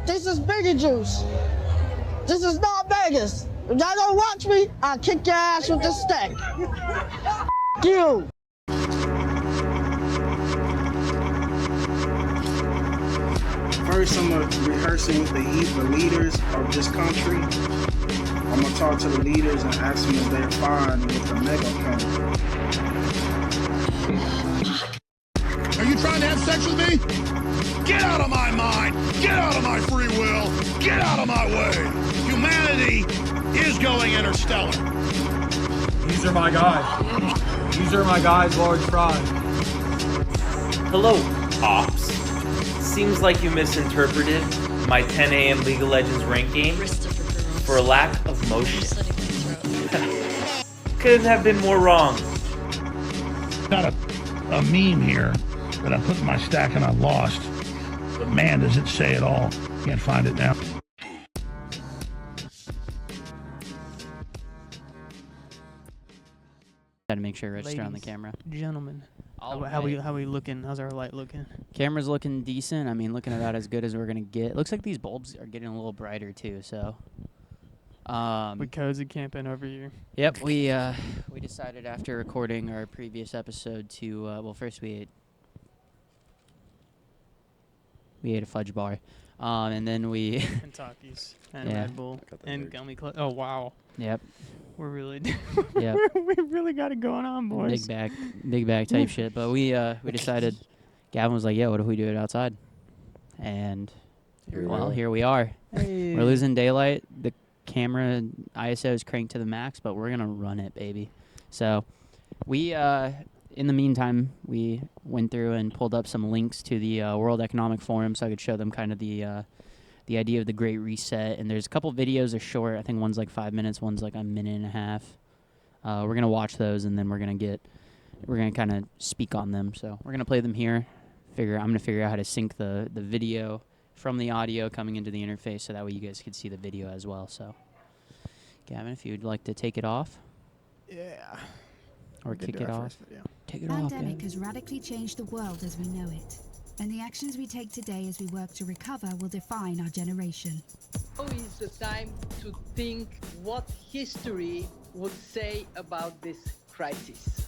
This is Biggie Juice. This is not Vegas. If y'all don't watch me, I'll kick your ass with this stick. You. First, I'm rehearsing with the leaders of this country. I'm gonna talk to the leaders and ask them if they're fine with the megaphone. Are you trying to have sex with me? Get out of my mind! Get out of my free will! Get out of my way! Humanity is going interstellar. These are my guys. These are my guys, large fry. Hello, Ops. Seems like you misinterpreted my 10 a.m. League of Legends rank game for a lack of motion. Couldn't have been more wrong. Got a meme here that I put in my stack and I lost. But man, does it say it all. Can't find it now. Got to make sure register on the camera. Gentlemen, how we looking? How's our light looking? Camera's looking decent. I mean, looking about as good as we're gonna get. Looks like these bulbs are getting a little brighter too. So, we cozy camping over here. Yep, we decided after recording our previous episode to well, first we ate a fudge bar, and then we and Takis and Red Bull and gummy club. Oh wow. Yep. We're really Yep. we really got it going on, boys. Big bag type shit. But we decided. Gavin was like, "Yo, what if we do it outside?" And here we are. Hey. We're losing daylight. The camera ISO is cranked to the max, but we're gonna run it, baby. So we in the meantime, we went through and pulled up some links to the World Economic Forum so I could show them kind of the idea of the Great Reset. And there's a couple videos are short. I think one's like 5 minutes, one's like a minute and a half. We're going to watch those, and then we're going to kind of speak on them. So we're going to play them here. I'm going to figure out how to sync the video from the audio coming into the interface so that way you guys can see the video as well. So, Gavin, if you'd like to take it off. Yeah. Or kick it off. Take it off. off. The pandemic has radically changed the world as we know it. And the actions we take today as we work to recover will define our generation. Now is the time to think what history would say about this crisis.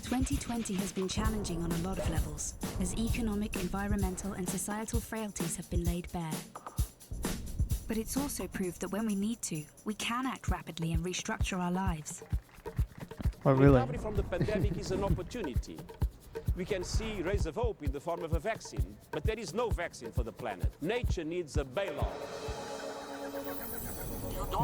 2020 has been challenging on a lot of levels, as economic, environmental, and societal frailties have been laid bare. But it's also proved that when we need to, we can act rapidly and restructure our lives. Oh, really? Recovery from the pandemic is an opportunity. We can see rays of hope in the form of a vaccine, but there is no vaccine for the planet. Nature needs a bailout.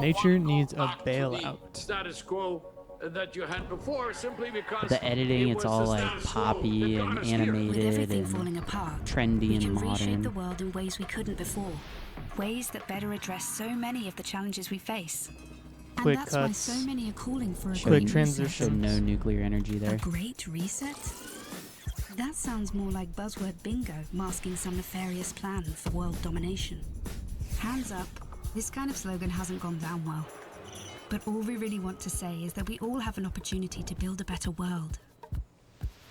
Nature needs a bailout. Status quo that you had before, simply because the editing, it's all like poppy and animated and falling apart, trendy and modern. We can reshape the modern. world in ways we couldn't before. Ways that better address so many of the challenges we face. And Quick that's cuts. why so many are calling for a Quick great transitions. Showed no nuclear energy there. A great reset? That sounds more like buzzword bingo masking some nefarious plan for world domination. Hands up, this kind of slogan hasn't gone down well. But all we really want to say is that we all have an opportunity to build a better world.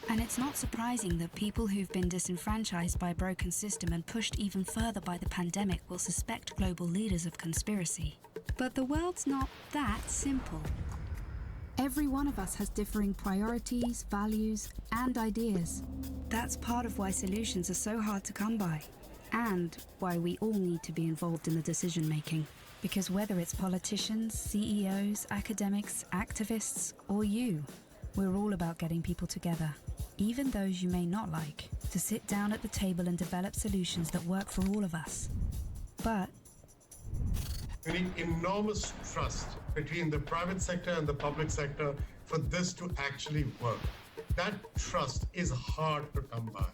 And it's not surprising that people who've been disenfranchised by a broken system and pushed even further by the pandemic will suspect global leaders of conspiracy. But the world's not that simple. Every one of us has differing priorities, values, and ideas. That's part of why solutions are so hard to come by, and why we all need to be involved in the decision-making. Because whether it's politicians, CEOs, academics, activists, or you, we're all about getting people together, even those you may not like, to sit down at the table and develop solutions that work for all of us. But we need enormous trust between the private sector and the public sector for this to actually work. That trust is hard to come by.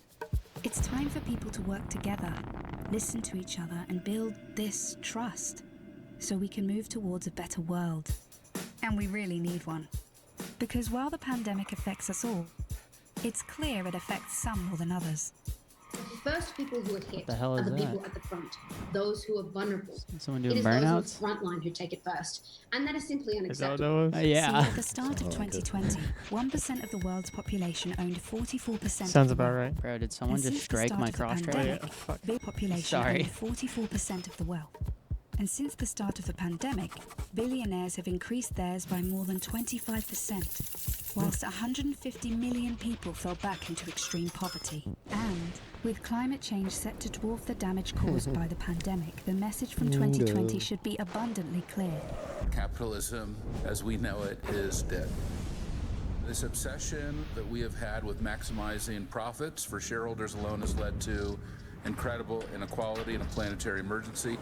it's time for people to work together, listen to each other, and build this trust so we can move towards a better world. And we really need one. Because while the pandemic affects us all, it's clear it affects some more than others. first people who are hit the hell are is the that? people at the front, those who are vulnerable. Someone It doing is those on the burnouts? front line who take it first, and that is simply Is that what unacceptable. that was? Yeah. See, at the start of 2020, 1% of the world's population owned 44% Sounds of the about wealth. right. Bro, did someone And just since the strike start my of the cross pandemic, Oh, yeah, fuck. the population Sorry. owned 44% of the wealth. And since the start of the pandemic, billionaires have increased theirs by more than 25%, whilst 150 million people fell back into extreme poverty. And with climate change set to dwarf the damage caused by the pandemic, the message from 2020 should be abundantly clear. Capitalism, as we know it, is dead. This obsession that we have had with maximizing profits for shareholders alone has led to incredible inequality and a planetary emergency.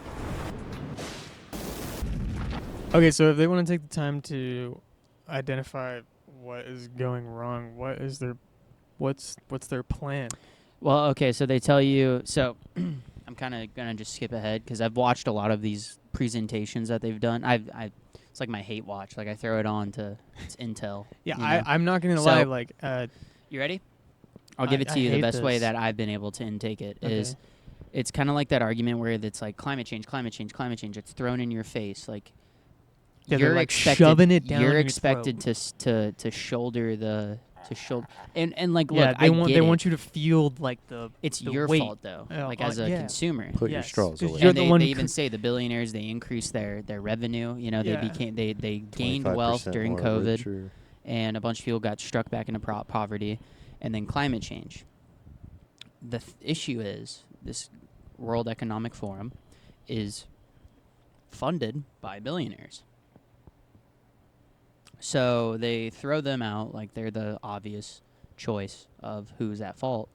Okay, so if they want to take the time to identify what is going wrong, what's their plan? Well, okay, so they tell you. So I'm kind of gonna just skip ahead because I've watched a lot of these presentations that they've done. It's like my hate watch. Like I throw it on to it's Intel. Yeah, you know? I'm not gonna So- lie. Like, you ready? I'll give it to you. The hate best way this. that I've been able to intake it is, Okay. it's kind of like that argument where it's like climate change, climate change, climate change. It's thrown in your face. Like Yeah, they're, you're like, expected, shoving it down You're your expected to shoulder the and like yeah, look, they I want get they it. want you to feel like it's the your weight. fault though. Oh, Like as a yeah. consumer, Put your Yes, straws 'cause away. you're and the they, one they who even say the billionaires they increased their revenue. You know, Yeah. they gained wealth 25% during more COVID, richer. and a bunch of people got struck back into poverty, and then climate change. The issue is this World Economic Forum is funded by billionaires. So they throw them out like they're the obvious choice of who's at fault.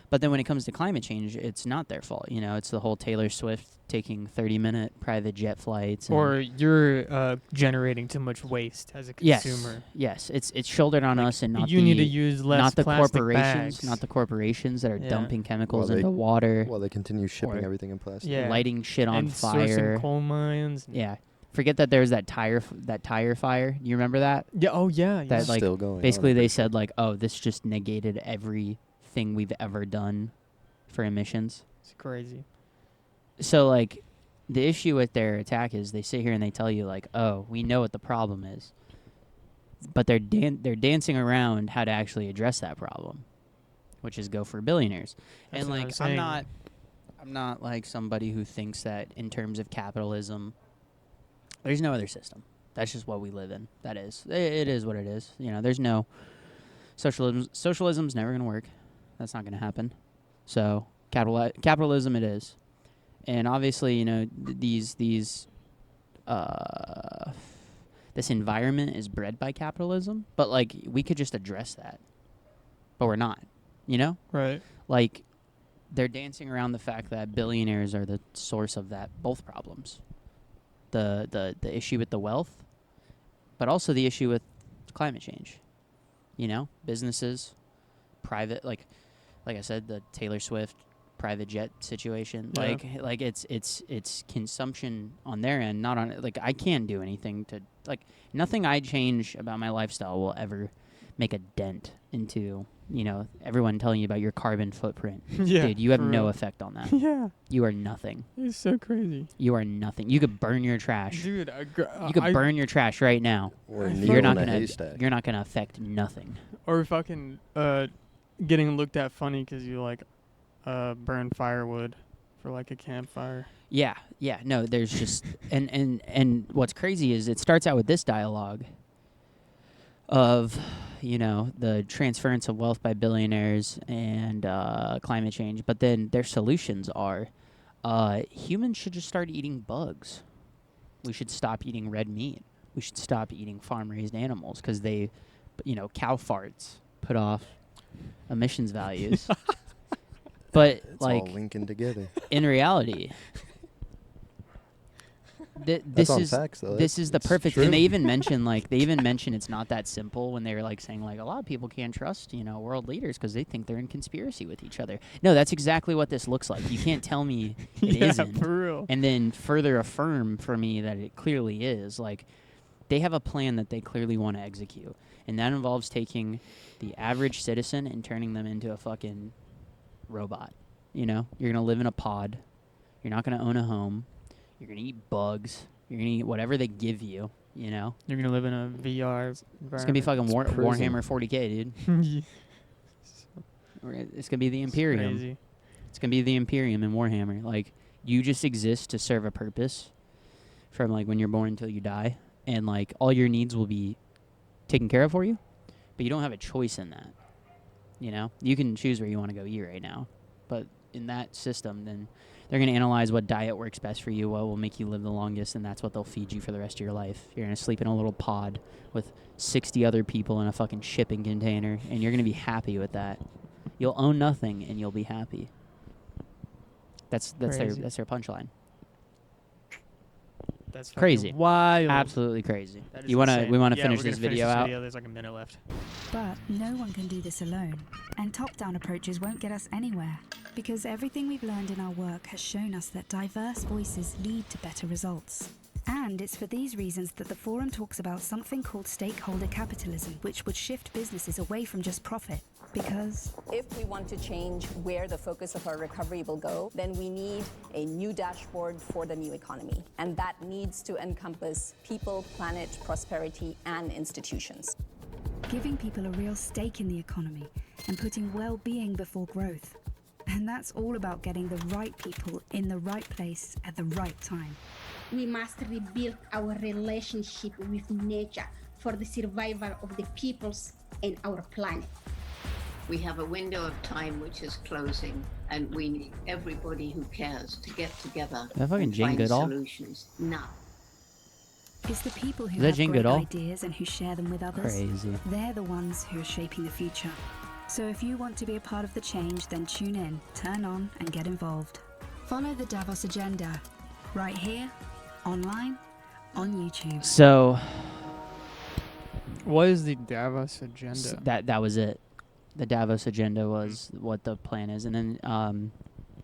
But then when it comes to climate change, it's not their fault. You know, it's the whole Taylor Swift taking 30-minute private jet flights. And or you're generating too much waste as a consumer. Yes, it's shouldered on us, and not you the, need to use less not the plastic corporations, bags. not the corporations that are Yeah. dumping chemicals While they- into water. While they continue shipping or everything in plastic. Yeah. lighting shit on and fire. sourcing coal mines. Yeah, forget that there was that tire fire. You remember that? Yeah. Oh yeah. That yeah. like Still going on, basically I'm they pretty said like, oh, this just negated everything we've ever done for emissions. It's crazy. So like the issue with their attack is they sit here and they tell you like, oh, we know what the problem is, but they're dancing around how to actually address that problem, which is go for billionaires. That's and what like I'm saying. I'm not like somebody who thinks that in terms of capitalism there's no other system. That's just what we live in. That is. It is what it is. You know, there's no socialism. Socialism's never going to work. That's not going to happen. So, capitalism it is. And obviously, you know, this environment is bred by capitalism, but like we could just address that. But we're not, you know? Right. Like they're dancing around the fact that billionaires are the source of both problems. The issue with the wealth, but also the issue with climate change. You know, businesses, private, like I said, the Taylor Swift private jet situation. Yeah. Like it's consumption on their end, not on like I can't do anything to like nothing I change about my lifestyle will ever make a dent into, you know, everyone telling you about your carbon footprint. Yeah, Dude, you have for no real. effect on that. Yeah. You are nothing. It's so crazy. You are nothing. You could burn your trash. Dude, You could burn your trash right now. Or a You're needle not in a gonna. haystack. You're not gonna affect nothing. Or fucking getting looked at funny because you like burn firewood for like a campfire. Yeah. No, there's just and what's crazy is it starts out with this dialogue of, you know, the transference of wealth by billionaires and climate change, but then their solutions are humans should just start eating bugs. We should stop eating red meat. We should stop eating farm-raised animals because they, you know, cow farts put off emissions values. But It's like all linking together. in reality, this on is facts, though. this is the It's perfect. true. And they even mention it's not that simple when they were like saying like a lot of people can't trust, you know, world leaders because they think they're in conspiracy with each other. No, that's exactly what this looks like. You can't tell me it Yeah, isn't. for real. And then further affirm for me that it clearly is. Like they have a plan that they clearly want to execute, and that involves taking the average citizen and turning them into a fucking robot. You know, you're gonna live in a pod. You're not gonna own a home. You're gonna eat bugs. You're gonna eat whatever they give you. You know, You're gonna live in a VR it's gonna be fucking prison. Warhammer 40K, dude. It's gonna be the It's Imperium. crazy. It's gonna be the Imperium in Warhammer. Like, you just exist to serve a purpose from like when you're born until you die, and like all your needs will be taken care of for you, but you don't have a choice in that. You know, you can choose where you want to go eat right now, but in that system, then they're gonna analyze what diet works best for you, what will make you live the longest, and that's what they'll feed you for the rest of your life. You're gonna sleep in a little pod with 60 other people in a fucking shipping container, and you're gonna be happy with that. You'll own nothing, and you'll be happy. That's their Crazy. punchline. That's fucking Crazy. wild. Absolutely crazy. That is We wanna insane. finish we're this gonna video out. There's like a minute left. But no one can do this alone, and top-down approaches won't get us anywhere, because everything we've learned in our work has shown us that diverse voices lead to better results. And it's for these reasons that the forum talks about something called stakeholder capitalism, which would shift businesses away from just profit. Because if we want to change where the focus of our recovery will go, then we need a new dashboard for the new economy. And that needs to encompass people, planet, prosperity, and institutions. giving people a real stake in the economy and putting well-being before growth. And that's all about getting the right people in the right place at the right time. We must rebuild our relationship with nature for the survival of the peoples and our planet. We have a window of time which is closing, and we need everybody who cares to get together Is that fucking and Jane find Goodall? solutions now. It's the people who Is that have Jane great Goodall? ideas and who share them with others. Crazy. They're the ones who are shaping the future. So if you want to be a part of the change, then tune in, turn on, and get involved. Follow the Davos Agenda, right here, online, on YouTube. So what is the Davos Agenda? that was it. The Davos Agenda was what the plan is, and then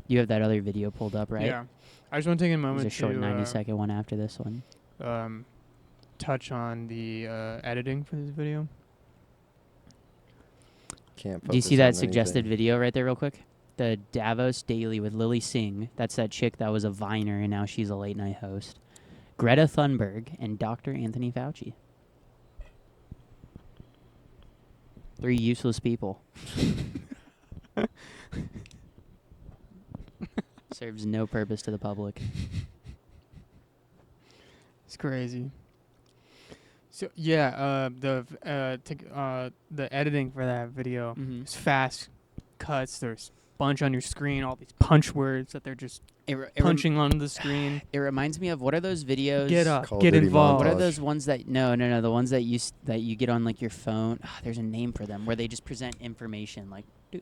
you have that other video pulled up, right? Yeah. I just want to take a moment There's a short to 90-second one after this one. touch on the editing for this video. Can't Do you see focus that on suggested anything. video right there real quick? The Davos Daily with Lily Singh. That's that chick that was a Viner and now she's a late night host. Greta Thunberg and Dr. Anthony Fauci. 3 useless people. Serves no purpose to the public. It's crazy. So yeah, the editing for that video is fast cuts. There's a bunch on your screen, all these punch words that they're just punching on the screen. It reminds me of, what are those videos? Get up, Call of get Duty involved. What are montage. those ones that the ones that you get on like your phone? There's a name for them where they just present information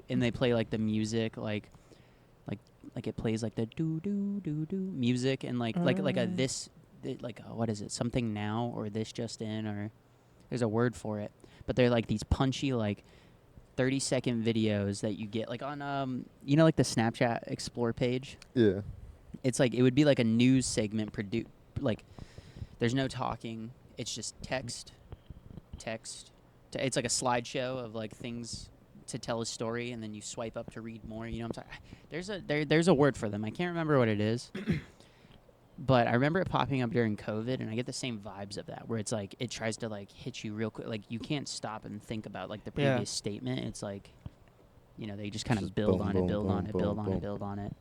and they play like the music like it plays like the do do do do music and like a this. What is it? Something now or this just in, or there's a word for it. But they're like these punchy 30-second videos that you get like on like the Snapchat Explore page. Yeah. It's like it would be like a news segment produced there's no talking. It's just text. It's like a slideshow of like things to tell a story, and then you swipe up to read more. You know what I'm talking? There's a word for them. I can't remember what it is. But I remember it popping up during COVID, and I get the same vibes of that, where it's like it tries to like hit you real quick. Like you can't stop and think about like the previous statement. It's like, they just kind of build on it, build on it, build on it, build on it.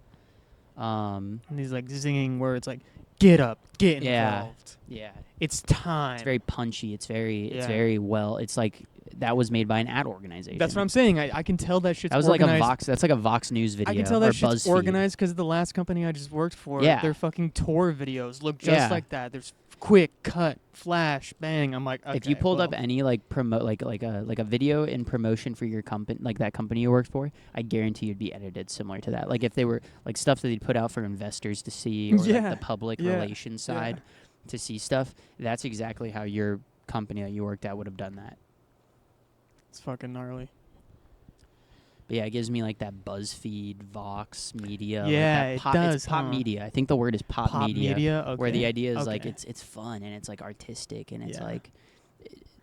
And these like zinging words like get up, get involved. Yeah. It's time. It's very punchy. It's very well. It's like that was made by an ad organization. That's what I'm saying. I can tell that shit's that was organized. that's like a Vox News video. I can tell or that shit's BuzzFeed. organized because the last company I just worked for, Yeah. their fucking tour videos look just like that. There's quick cut, flash, bang. I'm like, okay, if you pulled up any promote like a video in promotion for your company, like that company you worked for, I guarantee you'd be edited similar to that. Like if they were like stuff that they'd put out for investors to see, or like the public relations side to see stuff. That's exactly how your company that you worked at would have done that. It's fucking gnarly. But yeah, it gives me like that BuzzFeed, Vox Media. Yeah, like that it does. It's pop media. I think the word is pop media. Okay. Where the idea is okay. like it's fun and it's like artistic and it's like,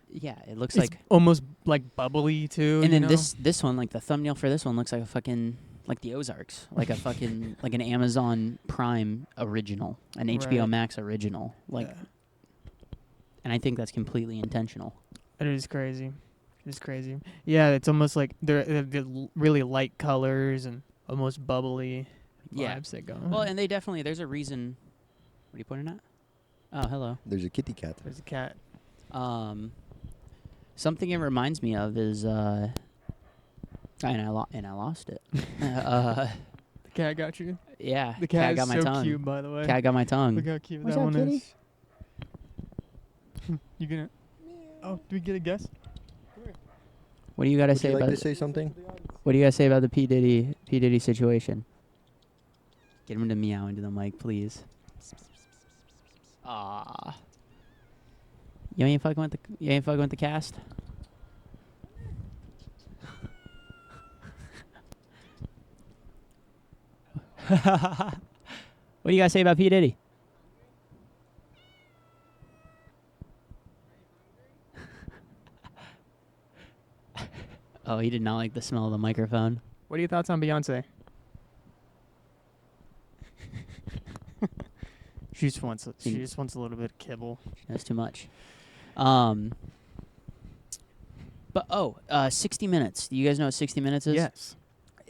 it looks it's like almost like bubbly too. And then this one, like the thumbnail for this one looks like a fucking like the Ozarks, like a fucking like an Amazon Prime original, an HBO Right. Max original, like. Yeah. And I think that's completely intentional. It is crazy. It's crazy. Yeah, it's almost like they're really light colors and almost bubbly vibes that go on. Well, and they definitely there's a reason. What are you pointing at? Oh, hello. There's a kitty cat. There's a cat. Something it reminds me of is and I lost it. The cat got you. Yeah, The cat got is my so tongue. cute, by the way. Cat got my tongue. Look how cute What's that up, one kitty? is. You gonna? Oh, do we get a guess? What do you got to Would say you like about to say something? What do you got to say about the P Diddy situation? Get him to meow into the mic, please. Ah. You ain't fucking with the cast? What do you got to say about P Diddy? Oh, he did not like the smell of the microphone. What are your thoughts on Beyonce? She just wants a little bit of kibble. That's too much. But 60 Minutes. Do you guys know what 60 Minutes is? Yes.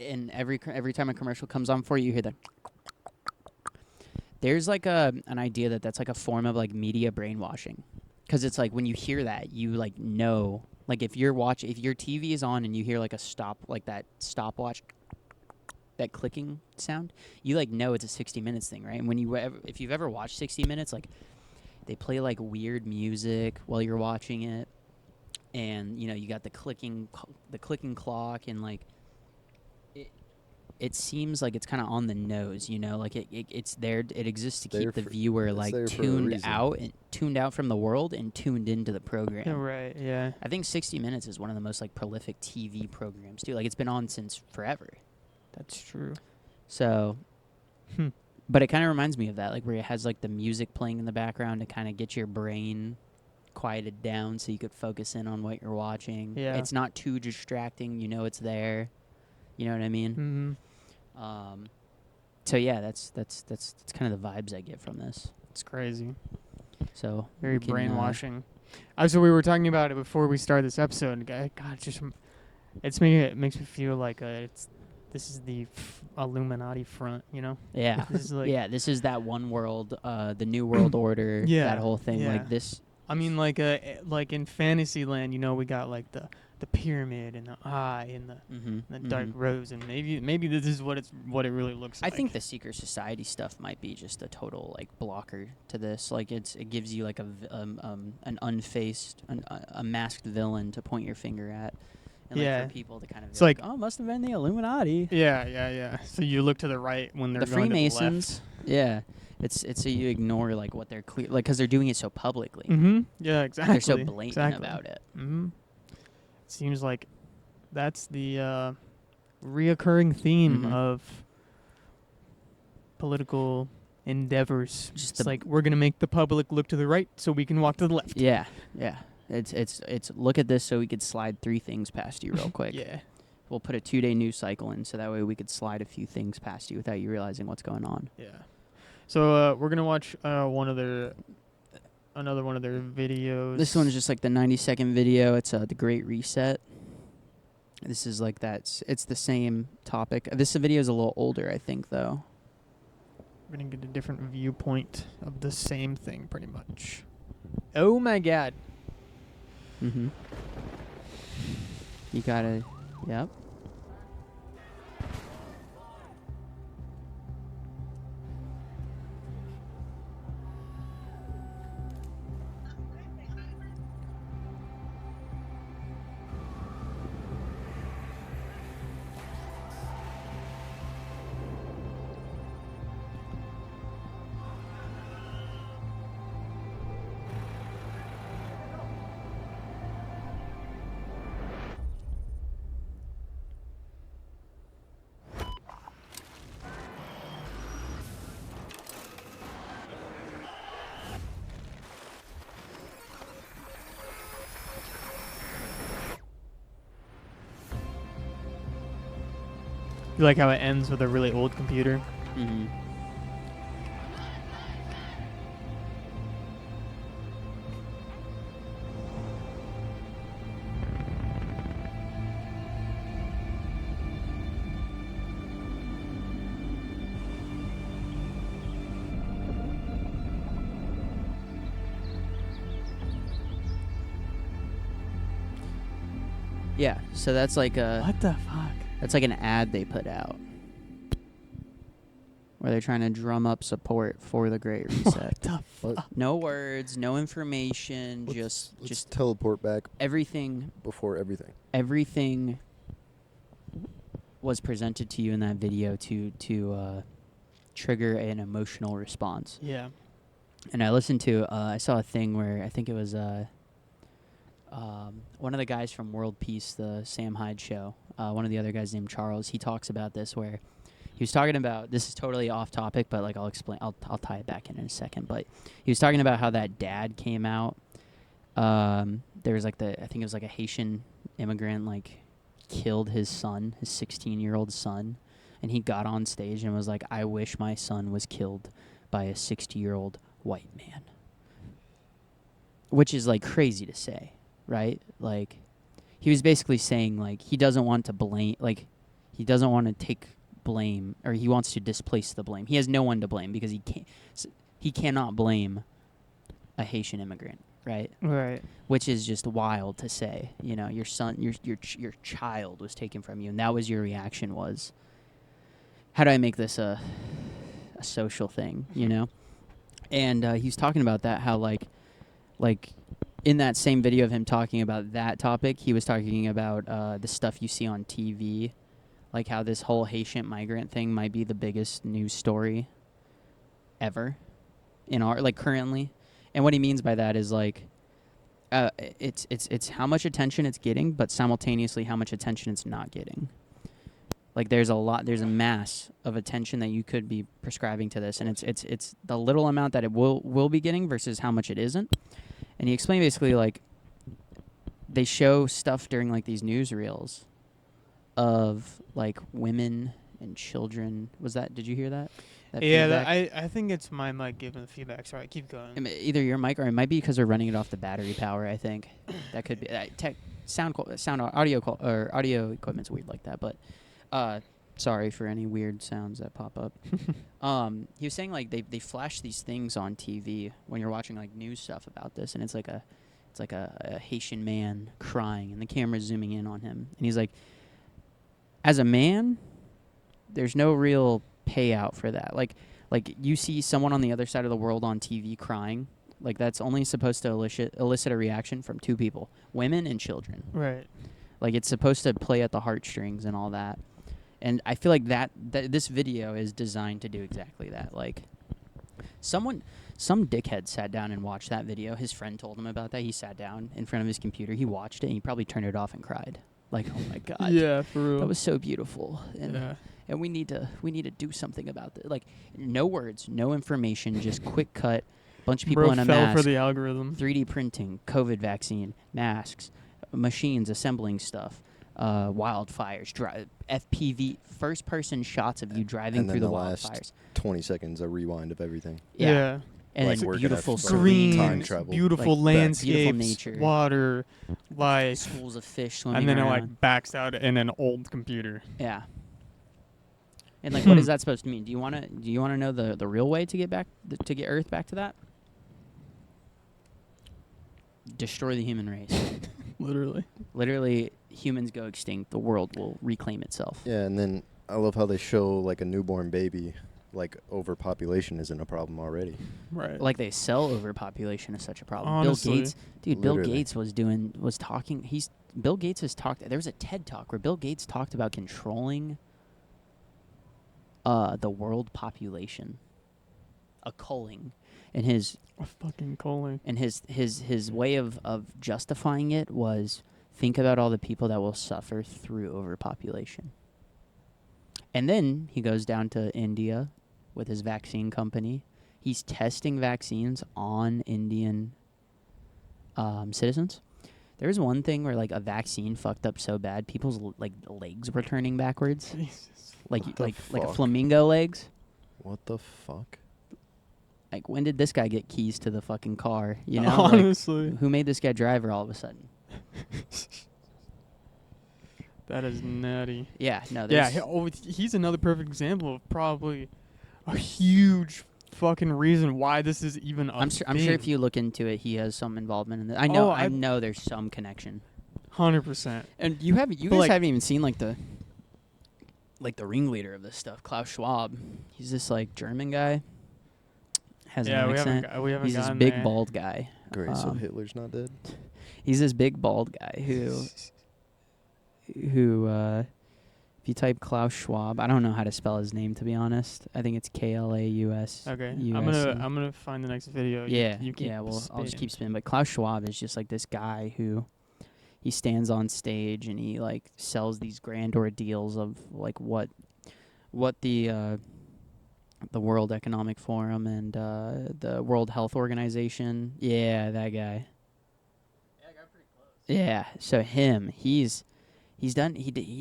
And every time a commercial comes on for you, you hear that. There's like an idea that's like a form of like media brainwashing, because it's like when you hear that, you like know, like if your TV is on and you hear like a stopwatch, that clicking sound, you like know it's a 60 Minutes thing, right? And when if you've ever watched 60 Minutes, like they play like weird music while you're watching it, and you know you got the clicking clock, and like it seems like it's kind of on the nose, you know, like it's there. It exists to keep the viewer like tuned out from the world and tuned into the program. Yeah, right. Yeah. I think 60 Minutes is one of the most like prolific TV programs too. Like it's been on since forever. That's true. So, but it kind of reminds me of that, like where it has like the music playing in the background to kind of get your brain quieted down so you could focus in on what you're watching. Yeah. It's not too distracting. You know it's there. You know what I mean? Mm-hmm. So yeah, that's kind of the vibes I get from this. It's crazy. So Very we can, brainwashing. So we were talking about it before we started this episode. God, it makes me feel like this is the Illuminati front, you know? Yeah. This is like this is that one world, the new world order. Yeah, that whole thing, yeah. like this. I mean, like in Fantasyland, you know, we got like the pyramid and the eye and the dark rose, and maybe this is what it really looks like. I think the secret society stuff might be just a total like blocker to this. Like it gives you like an unfaced, a masked villain to point your finger at. And like for people to kind of it's be like, oh, must have been the Illuminati. Yeah. So you look to the right when they're the going Freemasons. To the left. Yeah. It's so you ignore like what they're clear, like because they're doing it so publicly. Mm-hmm. Yeah, exactly. They're so blatant about it. Mm-hmm. Seems like that's the reoccurring theme of political endeavors. It's like we're gonna make the public look to the right so we can walk to the left. Yeah. It's look at this so we could slide 3 things past you real quick. Yeah. We'll put a 2-day news cycle in so that way we could slide a few things past you without you realizing what's going on. Yeah. So we're gonna watch another one of their videos. This one's just like the 90-second video. It's the Great Reset. This is like it's the same topic. This video is a little older, I think, though. We're gonna get a different viewpoint of the same thing, pretty much. Oh my God. Mm-hmm. You gotta, yep. You like how it ends with a really old computer? Mm-hmm. Yeah, so that's like a... What the fuck? That's like an ad they put out. Where they're trying to drum up support for the Great Reset. What the fuck? No words, no information, Let's just teleport back everything. before everything. Everything was presented to you in that video to trigger an emotional response. Yeah. And I listened to, I saw a thing where I think it was one of the guys from World Peace, the Sam Hyde show, one of the other guys named Charles, he talks about this where he was talking about, this is totally off topic, but like I'll explain, I'll tie it back in a second, but he was talking about how that dad came out. There was like I think it was like a Haitian immigrant, like killed his son, his 16-year-old son, and he got on stage and was like, I wish my son was killed by a 60-year-old white man. Which is like crazy to say, right? Like, he was basically saying like he doesn't want to blame, like he doesn't want to take blame, or he wants to displace the blame. He has no one to blame because he cannot blame a Haitian immigrant, right? Right. Which is just wild to say. You know, your son, your child was taken from you, and that was your reaction was, how do I make this a social thing, you know? And he's talking about that, how like in that same video of him talking about that topic, he was talking about the stuff you see on TV, like how this whole Haitian migrant thing might be the biggest news story ever in our, like, currently. And what he means by that is like it's how much attention it's getting, but simultaneously how much attention it's not getting. Like there's a mass of attention that you could be prescribing to this, and it's the little amount that it will be getting versus how much it isn't. And he explained basically like they show stuff during like these newsreels of like women and children. Did you hear that? Yeah, I think it's my mic giving the feedback. Sorry, keep going. Either your mic or it might be because they're running it off the battery power. I think that could be audio equipment's weird like that. But sorry for any weird sounds that pop up. He was saying like they flash these things on TV when you're watching like news stuff about this, and it's like a Haitian man crying, and the camera's zooming in on him, and he's like, as a man, there's no real payout for that. Like you see someone on the other side of the world on TV crying, like that's only supposed to elicit a reaction from two people, women and children. Right. Like it's supposed to play at the heartstrings and all that. And I feel like that this video is designed to do exactly that. Like some dickhead sat down and watched that video. His friend told him about that. He sat down in front of his computer. He watched it and he probably turned it off and cried. Like, oh my God. Yeah, for real. That was so beautiful. And yeah. And we need to do something about this. Like, no words, no information, just quick cut, bunch of people in a mask. For the algorithm. 3D printing, COVID vaccine, masks, machines assembling stuff, wildfires, FPV, first-person shots of you driving through the wildfires. Last 20 seconds, a rewind of everything. Yeah. And like then beautiful green, time travel. beautiful like landscapes, beautiful nature, water, like schools of fish swimming and then around. it like backs out in an old computer. Yeah. And like, what is that supposed to mean? Do you want to know the real way to get back to get Earth back to that? Destroy the human race. Literally, humans go extinct. The world will reclaim itself. Yeah, and then I love how they show like a newborn baby, like overpopulation isn't a problem already. Right. Like they sell overpopulation as such a problem. Honestly. Bill Gates, Bill Gates was talking. Bill Gates has talked. There was a TED talk where Bill Gates talked about controlling the world population, a culling, and his way of justifying it was, think about all the people that will suffer through overpopulation. And then he goes down to India with his vaccine company. He's testing vaccines on Indian citizens. There was one thing where like a vaccine fucked up so bad, people's like legs were turning backwards, like a flamingo legs. What the fuck? Like, when did this guy get keys to the fucking car? You know, Honestly. like, who made this guy driver all of a sudden? That is nutty. Yeah, no. Yeah, there's- he's another perfect example of probably a huge fucking reason why this is even a I'm sure thing. if you look into it, he has some involvement in this. I know there's some connection. 100%. And you guys haven't even seen like the ringleader of this stuff, Klaus Schwab. He's this like German guy. Has an accent. We haven't He's this gotten big there. bald guy. Great, so Hitler's not dead? He's this big bald guy who if you type Klaus Schwab, I don't know how to spell his name, to be honest. I think it's Klaus. Okay. US. I'm gonna find the next video. Yeah, You keep Well, I'll just spinning. keep spinning. But Klaus Schwab is just like this guy who he stands on stage and he like sells these grand ordeals of like what the World Economic Forum and the World Health Organization. Yeah, that guy. Yeah, I got pretty close. Yeah, so him, he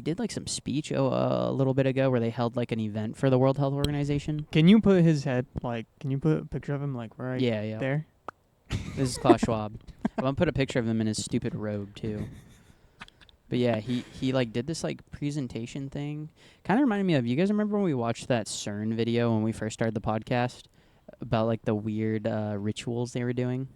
did like some speech a little bit ago where they held like an event for the World Health Organization. Can you put his head can you put a picture of him right Yeah. there? This is Klaus Schwab. I'm gonna put a picture of him in his stupid robe too. But yeah, he like did this like presentation thing. Kind of reminded me of, you guys remember when we watched that CERN video when we first started the podcast about like the weird rituals they were doing?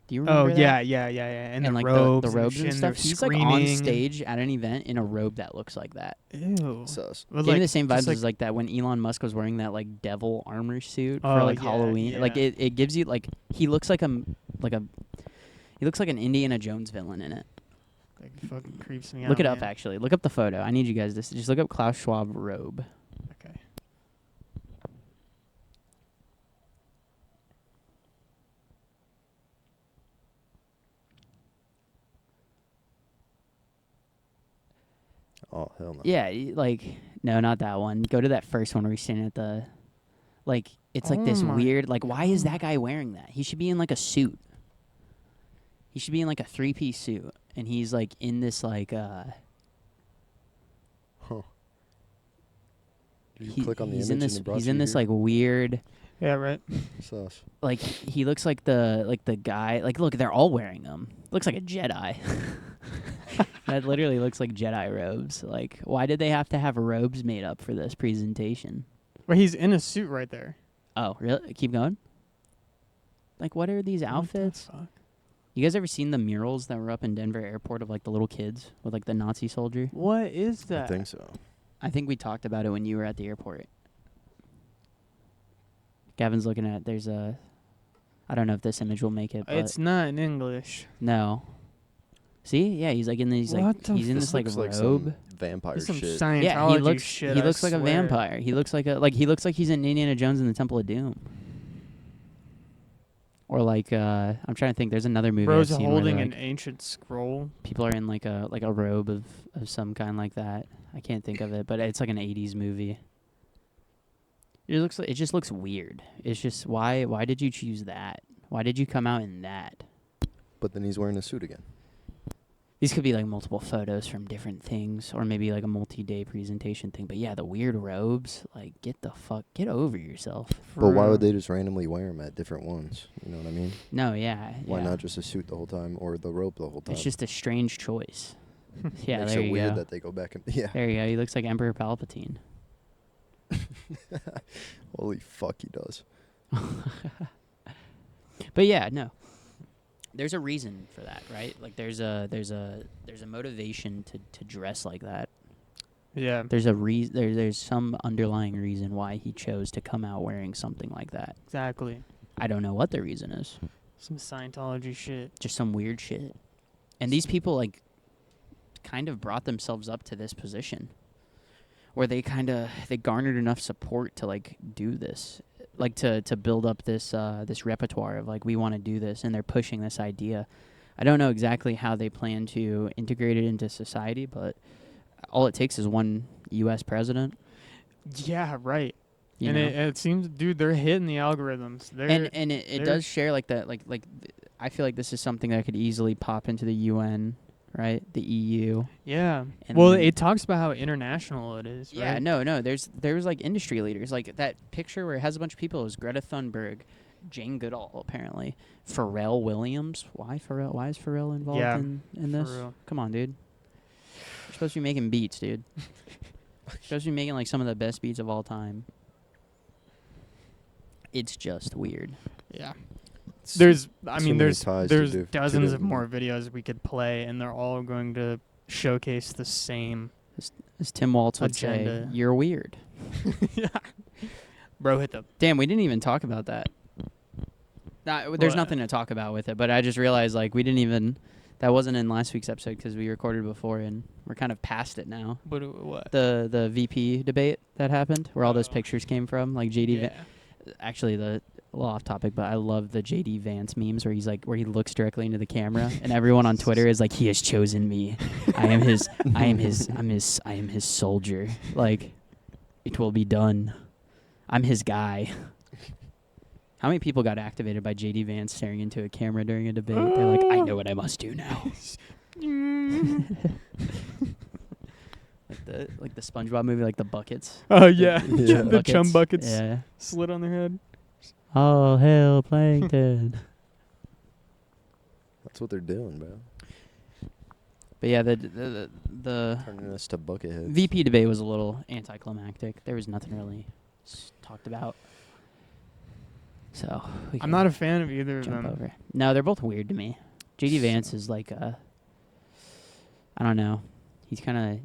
Do you remember that? Yeah. And the like robes, the robes shit, and and stuff. they're He's like on screaming. stage at an event in a robe that looks like that. Ew. Sus. But, Gave me like, the same just, vibes as like that when Elon Musk was wearing that like devil armor suit for Oh, like yeah, Halloween. Like yeah. it gives you like he looks like he looks like an Indiana Jones villain in it. Like, it fucking creeps me out. Look it up, man. actually. Look up the photo. I need you guys to just look up Klaus Schwab robe. Okay. Oh, hell no. Yeah, no, not that one. Go to that first one where he's standing at the, like, it's like this Oh my weird, like, why is that guy wearing that? He should be in like a suit. He should be in like a 3-piece suit, and he's like in this like. Huh. Did you He- click on the he's image in this. and it brought He's you in this here? like weird. Yeah, right. Sus. Like he looks like the guy. Like, look, they're all wearing them. Looks like a Jedi. That literally looks like Jedi robes. Like, why did they have to have robes made up for this presentation? Well, he's in a suit right there. Oh, really? Keep going. Like, what are these outfits? You guys ever seen the murals that were up in Denver Airport of like the little kids with like the Nazi soldier? What is that? I think so. I think we talked about it when you were at the airport. Gavin's looking at. There's a. I don't know if this image will make it. But It's not in English. no. See, yeah, he's like in these like What the he's in This this like looks like some robe. vampire There's some shit. Scientology Yeah, he looks shit. he I looks like a swear. vampire. He looks like he's in Indiana Jones and the Temple of Doom. Or like I'm trying to think. There's another movie. Bro's I've seen where holding they're, an like, ancient scroll. people are in like a robe of some kind like that. I can't think of it, but it's like an 80s movie. It just looks weird. It's just why did you choose that? Why did you come out in that? But then he's wearing a suit again. These could be like multiple photos from different things, or maybe like a multi-day presentation thing. But yeah, the weird robes, like get over yourself. But why would they just randomly wear them at different ones? You know what I mean? No, yeah. Why yeah. not just a suit the whole time or the robe the whole time? It's just a strange choice. Yeah, Makes there it you weird go. that they go back and yeah. There you go. He looks like Emperor Palpatine. Holy fuck, he does. But yeah, no. There's a reason for that, right? Like there's a motivation to dress like that. Yeah. There's a there's some underlying reason why he chose to come out wearing something like that. Exactly. I don't know what the reason is. Some Scientology shit. Just some weird shit. And these people like kind of brought themselves up to this position where they garnered enough support to like do this. Like to build up this this repertoire of like, we want to do this, and they're pushing this idea. I don't know exactly how they plan to integrate it into society, but all it takes is one U.S. president. Yeah, right. You And know? it seems, dude, they're hitting the algorithms. And it does share like that, like I feel like this is something that could easily pop into the UN, right? The EU. Yeah. And Well, then- it talks about how international it is, Yeah, right? no. There's like industry leaders, like that picture where it has a bunch of people. It was Greta Thunberg, Jane Goodall, apparently, Pharrell Williams. Why Pharrell? Why is Pharrell involved Yeah, in for this? real. Come on, dude. You're supposed to be making beats, dude. You're supposed to be making like some of the best beats of all time. It's just weird. Yeah. Too There's many ties to there's do- to dozens do. of more videos we could play, and they're all going to showcase the same. As Tim Waltz would say, agenda. you're weird. Yeah. Bro, hit the. Damn, we didn't even talk about that. There's What? nothing to talk about with it, but I just realized like we didn't even. That wasn't in last week's episode because we recorded before, and we're kind of past it now. What? The VP debate that happened, where all those pictures came from, like JD. Yeah. Actually, a little off topic, but I love the JD Vance memes where he's like, where he looks directly into the camera, and everyone on Twitter is like, "He has chosen me. I am his. I am his soldier. Like, it will be done. I'm his guy." How many people got activated by JD Vance staring into a camera during a debate? They're like, "I know what I must do now." Like the SpongeBob movie, like the buckets. Oh yeah, Yeah. the chum buckets Yeah. slid on their head. Oh, hail plankton. That's what they're doing, bro. But yeah, the Turning us to bucketheads. VP debate was a little anticlimactic. There was nothing really talked about. So we I'm can not a fan of either of jump them. over. No, they're both weird to me. JD Vance is like I don't know. He's kind of.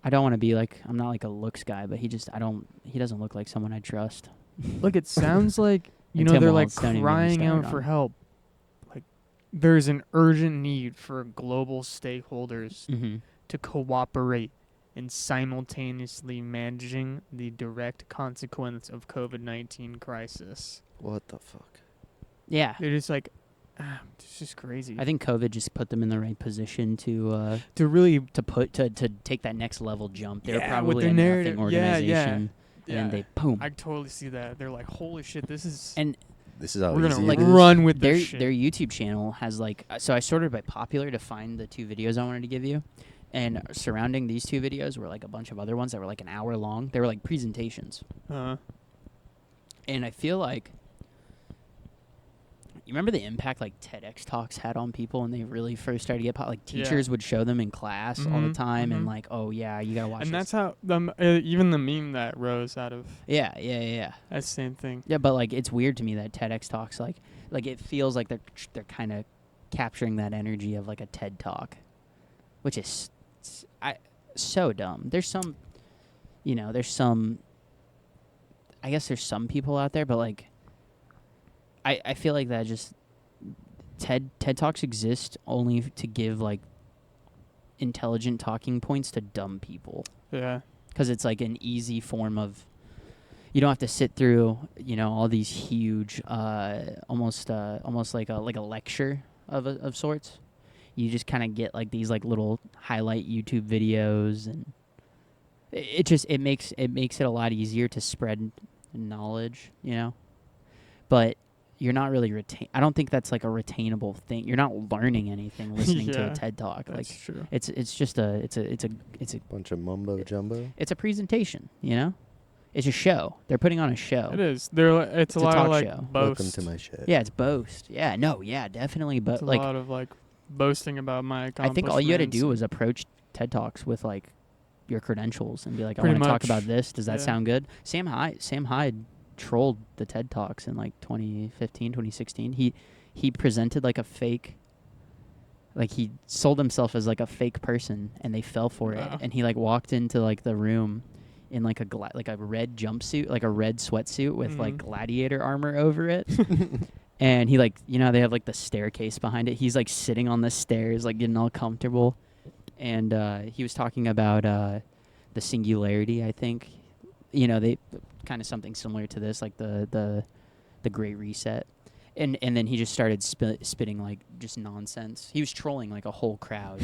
I don't want to be like, I'm not like a looks guy, but he doesn't look like someone I trust. Look, it sounds like And they're Tim like Waltz, don't even get me crying out started for on it. help. Like there's an urgent need for global stakeholders Mhm. to cooperate in simultaneously managing the direct consequence of COVID-19 crisis. What the fuck? Yeah. They're just like, it's just crazy. I think COVID just put them in the right position to really to take that next level jump. They're with probably their a narrative. nothing Yeah, organization, yeah. and they boom. I totally see that. They're like, holy shit, this is. And This is how we're easy gonna it like is. run with their this shit. their YouTube channel has like so I sorted by popular to find the two videos I wanted to give you, and surrounding these two videos were like a bunch of other ones that were like an hour long. They were like presentations, and I feel like you remember the impact like TEDx talks had on people when they really first started to get like Yeah. teachers would show them in class all the Mhm, time and mhm. like, oh yeah, you gotta watch And this. that's how even the meme that rose out of. Yeah. That's the same thing. Yeah, but like it's weird to me that TEDx talks like it feels like they're kind of capturing that energy of like a TED talk, which is so dumb. There's some, I guess there's some people out there, but like I feel like that just TED Talks exist only to give like intelligent talking points to dumb people. Yeah. Because it's like an easy form of. You don't have to sit through, all these huge, almost like a lecture of sorts. You just kind of get like these like little highlight YouTube videos, and it makes it a lot easier to spread knowledge, But you're not really I don't think that's like a retainable thing. You're not learning anything listening to Yeah, a TED Talk. that's Like true. it's just a bunch of mumbo jumbo. It's a presentation, It's a show. They're putting on a show. It is. It's a lot talk of like show. boast. Welcome to my shit. Yeah, it's boast. Yeah, no, yeah, definitely. But It's a like, lot of like boasting about my I accomplishments. think all you had to do was approach TED Talks with like your credentials and be like, I Pretty want to talk much. about this. Does that Yeah. sound good? Sam Hyde trolled the TED Talks in like 2015, 2016. He presented like a fake. Like he sold himself as like a fake person, and they fell for it. Wow. And he like walked into like the room in like a red jumpsuit, like a red sweatsuit with like gladiator armor over it. And he like, they have like the staircase behind it. He's like sitting on the stairs, like getting all comfortable. And he was talking about the singularity, I think. They kind of something similar to this, like the Great Reset. And then he just started spitting like just nonsense. He was trolling like a whole crowd.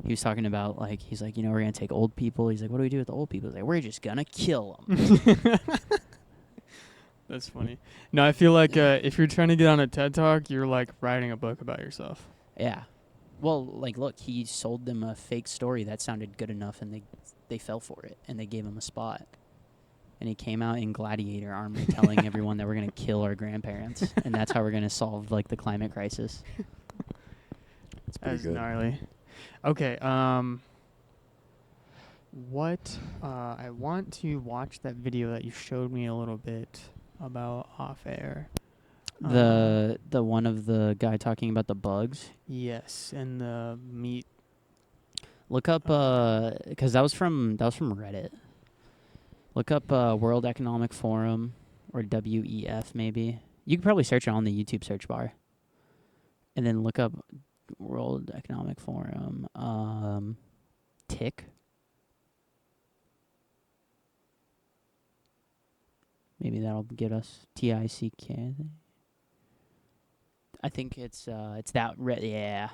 He was talking about like, he's like, we're going to take old people. He's like, what do we do with the old people? He's like, we're just going to kill them. That's funny. No, I feel like if you're trying to get on a TED Talk, you're like writing a book about yourself. Yeah. Well, like, look, he sold them a fake story that sounded good enough, and they fell for it, and they gave him a spot. And he came out in gladiator armor telling everyone that we're going to kill our grandparents, and that's how we're going to solve, like, the climate crisis. That's good. gnarly. Okay, what I want to watch that video that you showed me a little bit about off air. The one of the guy talking about the bugs. Yes, and the meat. Look up because that was from Reddit. Look up World Economic Forum or WEF maybe. You could probably search it on the YouTube search bar. And then look up World Economic Forum tick. Maybe that'll get us TICK. I think it's that yeah.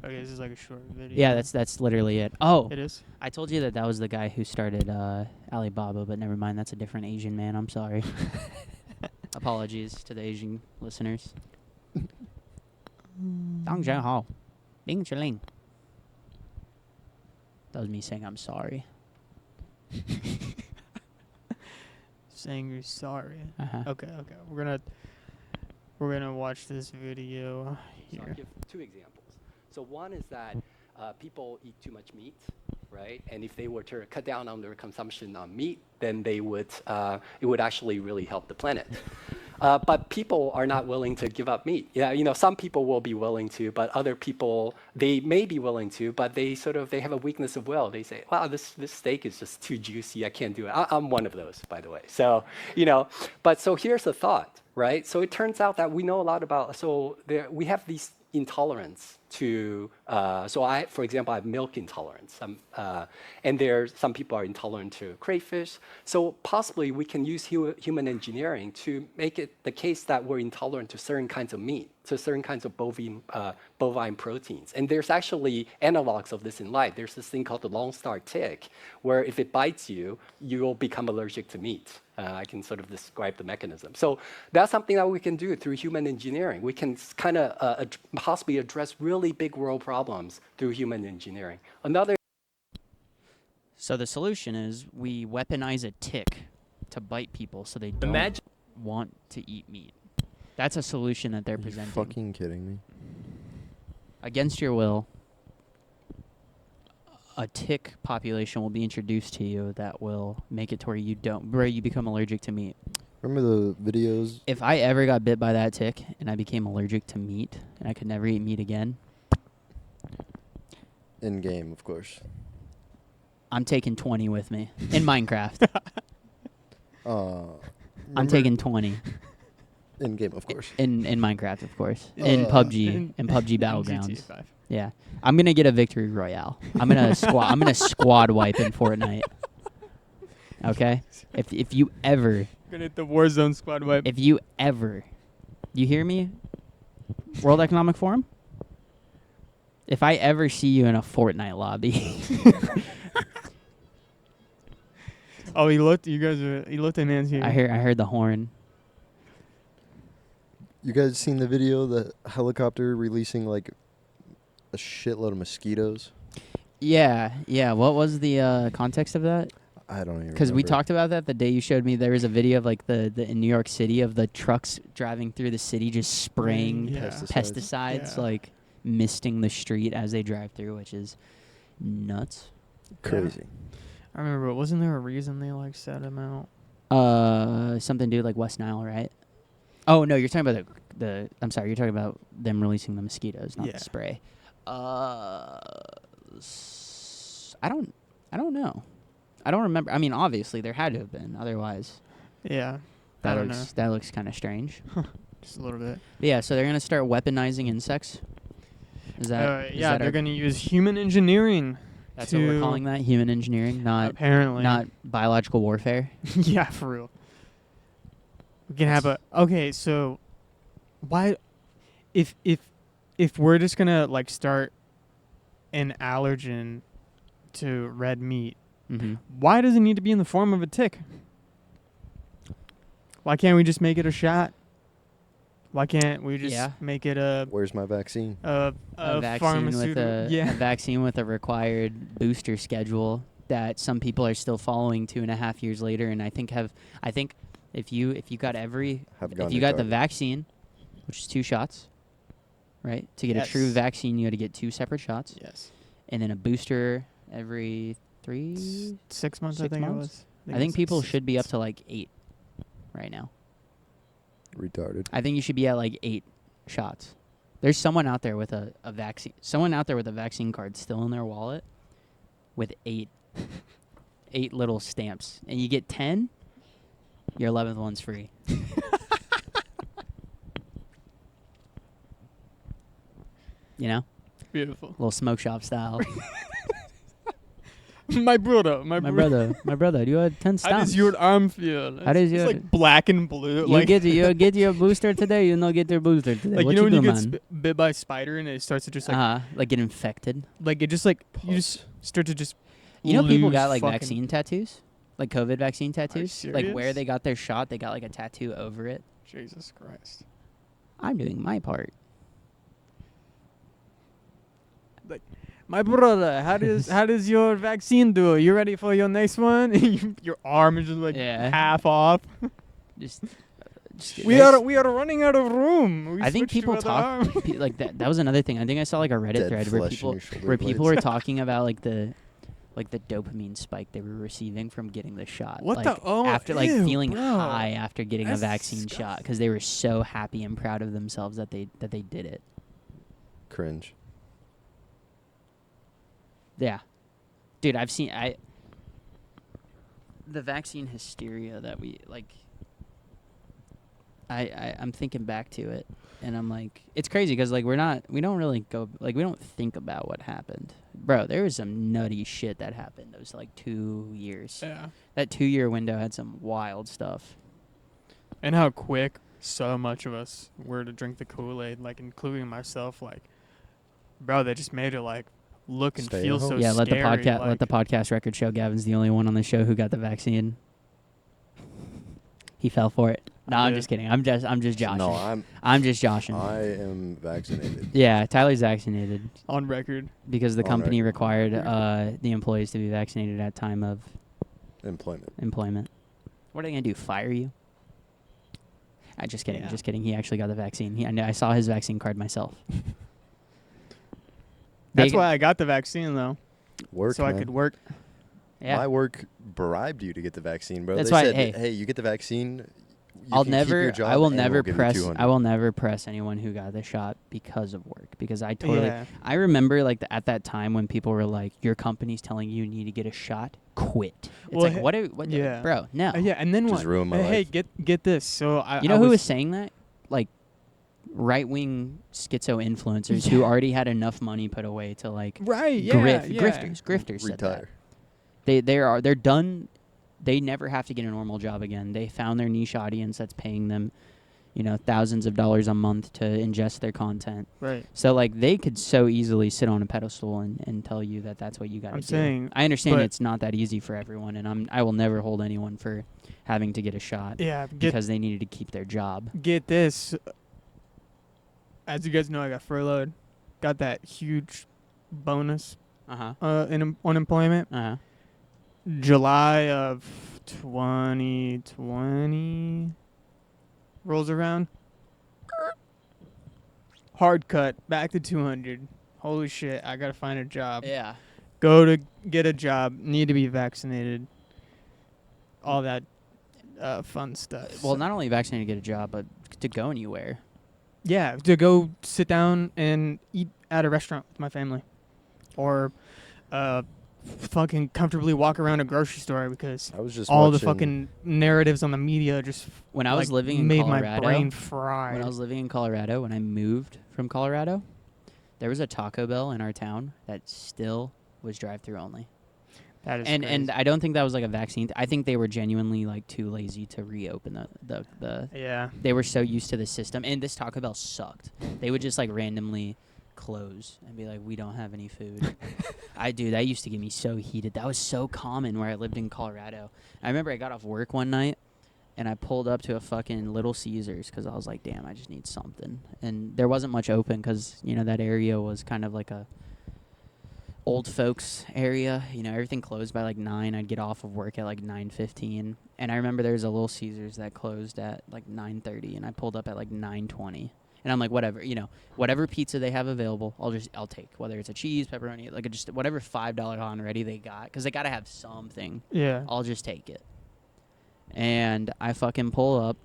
Okay, this is like a short video. Yeah, that's literally it. Oh, it is. I told you that was the guy who started Alibaba, but never mind. That's a different Asian man. I'm sorry. Apologies to the Asian listeners. Dang Hao, Bing Chiling. That was me saying I'm sorry. Saying you're sorry. Uh-huh. Okay. We're gonna watch this video So I'll here. give two examples. So one is that people eat too much meat, right? And if they were to cut down on their consumption on meat, then they would it would actually really help the planet. But people are not willing to give up meat. Yeah, some people will be willing to, but other people, they may be willing to, but they have a weakness of will. They say, wow, this steak is just too juicy. I can't do it. I'm one of those, by the way. So, but so here's the thought, right? So it turns out that we know a lot about, we have these intolerance to, for example, I have milk intolerance. And some people are intolerant to crayfish. So possibly we can use human engineering to make it the case that we're intolerant to certain kinds of meat, to certain kinds of bovine proteins. And there's actually analogs of this in life. There's this thing called the Lone Star tick, where if it bites you, you'll become allergic to meat. I can sort of describe the mechanism. So that's something that we can do through human engineering. We can kind of possibly address really big world problems through human engineering. So the solution is we weaponize a tick to bite people so they don't want to eat meat. That's a solution that they're presenting. Are you fucking kidding me? Against your will, a tick population will be introduced to you that will make it to where you become allergic to meat. Remember the videos? If I ever got bit by that tick and I became allergic to meat and I could never eat meat again. In game, of course. I'm taking 20 with me. In Minecraft. I'm taking 20. In game, of course. In Minecraft, of course. In PUBG. In PUBG Battlegrounds. GTA 5. Yeah. I'm gonna get a victory royale. I'm gonna squad wipe in Fortnite. Okay? If you ever Gonna hit the Warzone squad wipe. If you ever, you hear me? World Economic Forum? If I ever see you in a Fortnite lobby. Oh, he looked at man's here. I heard the horn. You guys seen the video, the helicopter releasing like a shitload of mosquitoes? Yeah. What was the context of that? I don't even Because we remember. talked about that the day you showed me. There was a video of like the in New York City of the trucks driving through the city just spraying pesticides, like misting the street as they drive through, which is nuts. Crazy. I remember, wasn't there a reason they like set him out? Something to do like West Nile, right? Oh no, you're talking about I'm sorry, you're talking about them releasing the mosquitoes, not the spray. I don't know. I don't remember. I mean, obviously there had to have been, otherwise. Yeah. I don't know. That looks kind of strange. Just a little bit. But yeah, so they're gonna start weaponizing insects. Is that? Yeah, they're gonna use human engineering. That's what we're calling that, human engineering, not apparently not biological warfare. Yeah, for real. We can have okay. So, why, if we're just gonna like start an allergen to red meat, Why does it need to be in the form of a tick? Why can't we just make it a shot? Why can't we just make it a... Where's my vaccine? A vaccine with pharmaceutical... a vaccine with a required booster schedule that some people are still following 2.5 years later, and I think if you got the vaccine, which is 2 shots, right? To get a true vaccine, you had to get 2 separate shots. Yes. And then a booster every 6 months. I think it was. I think people should be up to like 8 right now. Retarded. I think you should be at like 8 shots. There's someone out there with a vaccine. Someone out there with a vaccine card still in their wallet with 8 little stamps, and you get 10. Your 11th one's free. You know? Beautiful. Little smoke shop style. My brother. My brother. You had 10 stamps. How does your arm feel? It's like black and blue. You get your booster today. You don't get your booster today. Like, what you know when you do, get bit by a spider and it starts to just like get infected. Like it just like you just start to just. You know, people got like fucking vaccine tattoos, like COVID vaccine tattoos. Like where serious? they got their shot, they got like a tattoo over it. Jesus Christ. I'm doing my part. Like, my brother, how does your vaccine do? You ready for your next one? Your arm is just like half off. Just we are running out of room. I think people talk like that. That was another thing. I think I saw like a Reddit thread where people were talking about like the dopamine spike they were receiving from getting the shot. What like, the? Oh, after like ew, feeling bro. high after getting That's a vaccine shot because they were so happy and proud of themselves that they did it. Cringe. Yeah, dude, I've seen the vaccine hysteria that we like. I'm thinking back to it, and I'm like, it's crazy because like we don't really go like we don't think about what happened, bro. There was some nutty shit that happened. It was like 2 years. Yeah. That 2-year window had some wild stuff. And how quick so much of us were to drink the Kool-Aid, like including myself. Like, bro, they just made it like look and feel so scary. Let the podcast record show Gavin's the only one on the show who got the vaccine. He fell for it. No, I'm just kidding. I'm just joshing. No, I'm just joshing. I am vaccinated. Yeah, Tyler's vaccinated. On record. Because the company required the employees to be vaccinated at time of employment. What are they gonna do? Fire you? Just kidding. Just kidding. He actually got the vaccine. I saw his vaccine card myself. That's why I got the vaccine, though. So I could work. Yeah. My work bribed you to get the vaccine, bro. That's they why. said, hey, you get the vaccine. I will never press anyone who got the shot because of work. Because I remember like at that time when people were like, "Your company's telling you need to get a shot. Quit." It's like bro? No. Yeah, and then just ruined my life. Hey, get this. So who was saying that? Like right-wing schizo influencers who already had enough money put away to like grifters said that. They're done. They never have to get a normal job again. They found their niche audience that's paying them, thousands of dollars a month to ingest their content. Right. So like they could so easily sit on a pedestal and tell you that that's what you got to do. Saying, I understand it's not that easy for everyone, and I will never hold anyone for having to get a shot. Yeah. Because they needed to keep their job. Get this. As you guys know, I got furloughed. Got that huge bonus. In unemployment. July of 2020 rolls around. Hard cut, back to 200. Holy shit, I gotta find a job. Yeah. Go to get a job, need to be vaccinated. All that fun stuff. Well, not only vaccinated to get a job, but to go anywhere. Yeah, to go sit down and eat at a restaurant with my family. Or fucking comfortably walk around a grocery store because I was just all the fucking narratives on the media just when I was living in made Colorado, my brain fry. When I was living in Colorado, when I moved from Colorado, there was a Taco Bell in our town that still was drive-through only. That is and I don't think that was like a vaccine. I think they were genuinely like too lazy to reopen the Yeah. They were so used to the system, and this Taco Bell sucked. They would just like randomly close and be like, we don't have any food. That used to get me so heated. That was so common where I lived in Colorado. I remember I got off work one night and I pulled up to a fucking Little Caesars because I was like, damn, I just need something. And there wasn't much open because, you know, that area was kind of like a old folks area. You know, everything closed by like 9. I'd get off of work at like 9:15. And I remember there was a Little Caesars that closed at like 9:30 and I pulled up at like 9:20. And I'm like, whatever, you know, whatever pizza they have available, I'll take. Whether it's a cheese, pepperoni, like just whatever $5 on ready they got, because they got to have something. Yeah. I'll just take it. And I fucking pull up.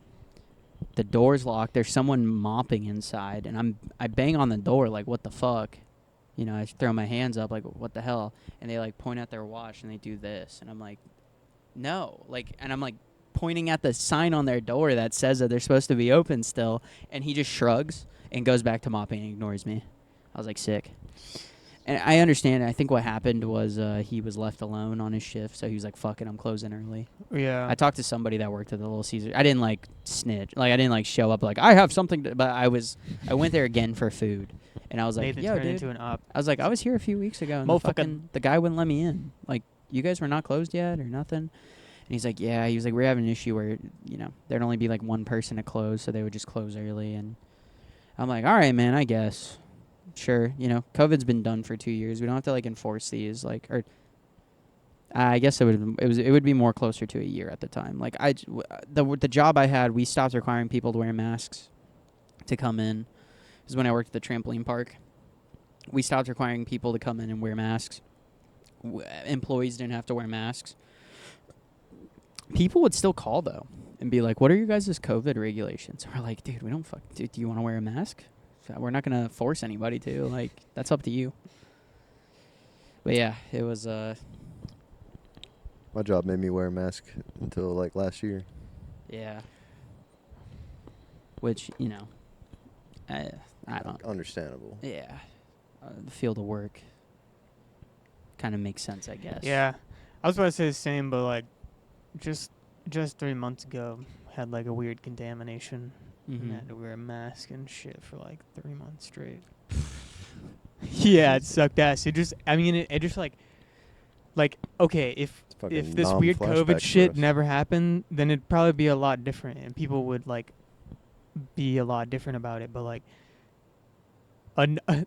The door's locked. There's someone mopping inside, and I bang on the door like, what the fuck? You know, I throw my hands up like, what the hell? And they like point at their watch and they do this, and I'm like, no, like, and I'm like, pointing at the sign on their door that says that they're supposed to be open still, and he just shrugs and goes back to mopping and ignores me. I was like, sick. And I understand. I think what happened was he was left alone on his shift, so he was like, fuck it, I'm closing early. Yeah. I talked to somebody that worked at the Little Caesars. I didn't like snitch. Like, I didn't like show up like, I have something to, but I went there again for food. And I was like, Nathan yo, turned dude. into an op. I was like, I was here a few weeks ago, and the guy wouldn't let me in. Like, you guys were not closed yet or nothing? And he's like, yeah. He was like, we're having an issue where, you know, there'd only be like one person to close, so they would just close early. And I'm like, all right, man, I guess. Sure. You know, COVID's been done for 2 years. We don't have to like enforce these. Like, or I guess it would be more closer to a year at the time. Like, the job I had, we stopped requiring people to wear masks to come in. This is when I worked at the trampoline park. We stopped requiring people to come in and wear masks. Employees didn't have to wear masks. People would still call, though, and be like, what are your guys' COVID regulations? We're like, dude, we don't dude, do you want to wear a mask? We're not going to force anybody to. Like, that's up to you. But, yeah, it was... My job made me wear a mask until, like, last year. Yeah. Which, you know, I don't... Understandable. Yeah. The field of work kind of makes sense, I guess. Yeah. I was about to say the same, but, like, just 3 months ago, had like a weird contamination and had to wear a mask and shit for like 3 months straight. Yeah, it sucked ass. It just like okay, if this weird COVID shit never happened, then it'd probably be a lot different and people would like be a lot different about it. But like, and I